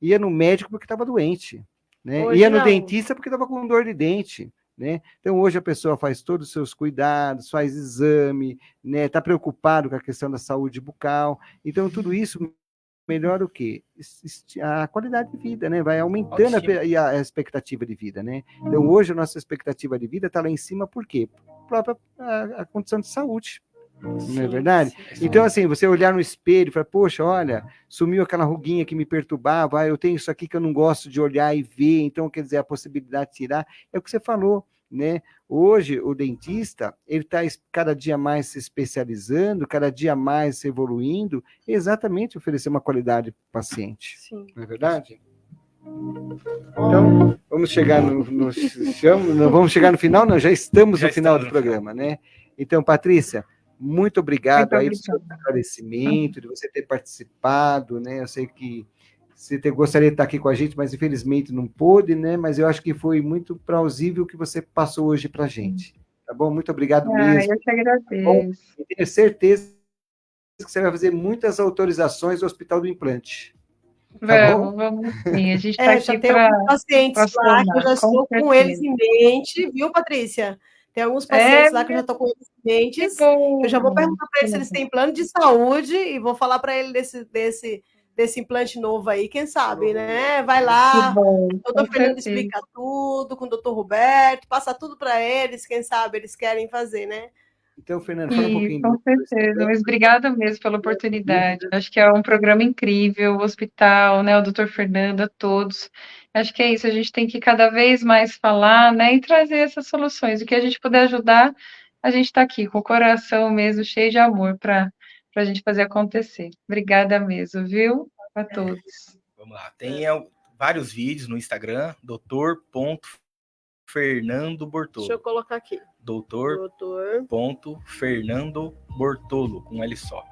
ia no médico porque estava doente, né?
Hoje
ia no
não.
dentista porque estava com dor de dente, né? Então, hoje a pessoa faz todos os seus cuidados, faz exame, né? Está preocupado com a questão da saúde bucal. Então, tudo isso melhora o quê? A qualidade de vida, né? Vai aumentando a expectativa de vida, né? Então, hoje a nossa expectativa de vida está lá em cima, por quê? A condição de saúde, Não é verdade? Então, assim, você olhar no espelho e falar, poxa, olha, sumiu aquela ruguinha que me perturbava, eu tenho isso aqui que eu não gosto de olhar e ver, então, quer dizer, a possibilidade de tirar, é o que você falou, né? Hoje, o dentista, ele está cada dia mais se especializando, cada dia mais evoluindo, exatamente oferecer uma qualidade para o paciente.
Sim.
Não é verdade? Então, vamos chegar não vamos chegar no final, não, já estamos no final do programa, né? Então, Patrícia, muito obrigado aí pelo seu esclarecimento, de você ter participado, né? Eu sei que você gostaria de estar aqui com a gente, mas infelizmente não pôde, né? Mas eu acho que foi muito plausível o que você passou hoje para a gente. Tá bom? Muito obrigado mesmo.
Eu que agradeço.
Tá bom? Eu tenho certeza que você vai fazer muitas autorizações do Hospital do Implante. Tá bom?
Vamos sim. A gente está aqui
já tem alguns pacientes lá que eu já estou com eles em mente, viu, Patrícia? Tem alguns pacientes lá que eu já estou com eles em mente. Eu já vou perguntar para eles se eles têm plano de saúde e vou falar para ele desse implante novo aí, quem sabe, né? Vai lá, o doutor Fernando explica tudo, com o doutor Roberto, passa tudo para eles, quem sabe eles querem fazer, né?
Então, Fernando, fala um pouquinho.
Com certeza, mas obrigada mesmo pela oportunidade. Acho que é um programa incrível, o hospital, né, o doutor Fernando, a todos. Acho que é isso, a gente tem que cada vez mais falar, né, e trazer essas soluções. O que a gente puder ajudar, a gente está aqui, com o coração mesmo cheio de amor para a gente fazer acontecer. Obrigada mesmo, viu? A todos.
Vamos lá, tem vários vídeos no Instagram, Dr.Fernando Bortolo.
Deixa eu colocar aqui.
Dr.Fernando Bortolo, com L só.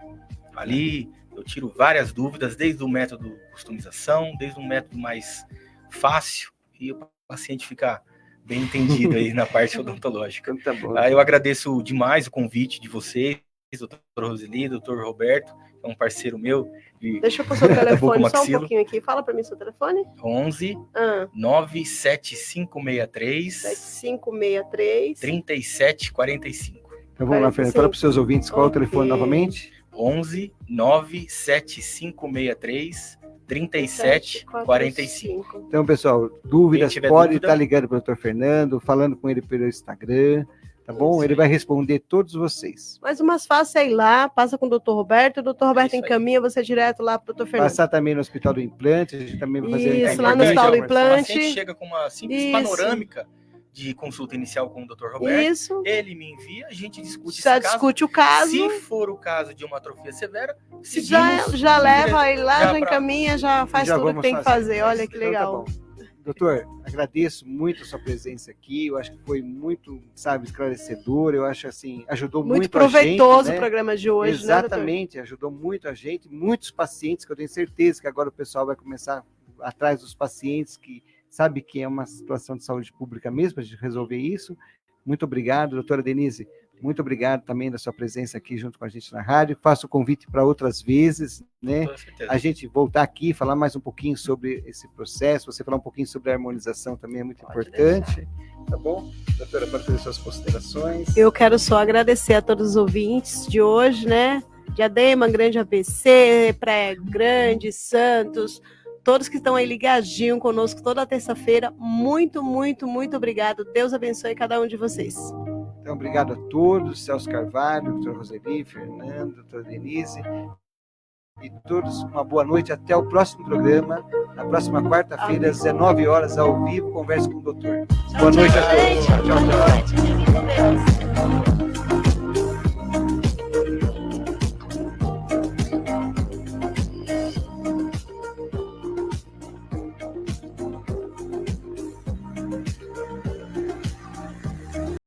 Ali eu tiro várias dúvidas, desde o método de customização, desde um método mais fácil, e o paciente fica bem entendido aí na parte odontológica.
Então, tá bom.
Eu agradeço demais o convite de vocês, doutor Roseli, doutor Roberto, é um parceiro meu.
Deixa eu pôr seu telefone só um pouquinho aqui. Fala para mim seu telefone.
11 97563 3745.
Então vamos lá, Fernando. Fala para os seus ouvintes qual é o telefone novamente.
11 97563 3745.
Então, pessoal, dúvidas, pode estar ligando para o Dr. Fernando, falando com ele pelo Instagram. Tá bom? Ele vai responder todos vocês.
Mas o mais fácil é ir lá, passa com o Dr. Roberto, o Dr. Roberto encaminha você direto lá para o Dr. Fernando.
Passar também no Hospital do Implante, a gente também vai fazer...
Isso, lá no Hospital do Implante.
O paciente chega com uma simples panorâmica de consulta inicial com o Dr. Roberto.
Isso.
Ele me envia, a gente discute
já discute o caso.
Se for o caso de uma atrofia severa,
já leva ele lá, já encaminha, já faz tudo que tem que fazer. Olha que legal.
Então, tá bom. Doutor, agradeço muito a sua presença aqui, eu acho que foi muito, esclarecedor, eu acho assim, ajudou muito a gente.
Muito proveitoso
o
programa de hoje,
exatamente, né, ajudou muito a gente, muitos pacientes, que eu tenho certeza que agora o pessoal vai começar atrás dos pacientes, que sabe que é uma situação de saúde pública mesmo, para a gente resolver isso. Muito obrigado, doutora Denise. Muito obrigado também da sua presença aqui junto com a gente na rádio. Faço o convite para outras vezes, né? A gente voltar aqui, falar mais um pouquinho sobre esse processo, você falar um pouquinho sobre a harmonização também é muito importante. Tá bom? Doutora, pode fazer suas considerações.
Eu quero só agradecer a todos os ouvintes de hoje, né? Diadema, Grande ABC, Praia Grande, Santos, todos que estão aí ligadinho conosco toda terça-feira. Muito, muito, muito obrigado. Deus abençoe cada um de vocês.
Então, obrigado a todos, Celso Carvalho, doutor Roseli, Fernando, doutora Denise, e todos uma boa noite, até o próximo programa, na próxima quarta-feira, às 19 horas, ao vivo, converse com o doutor. Boa noite a todos. Tchau, tchau.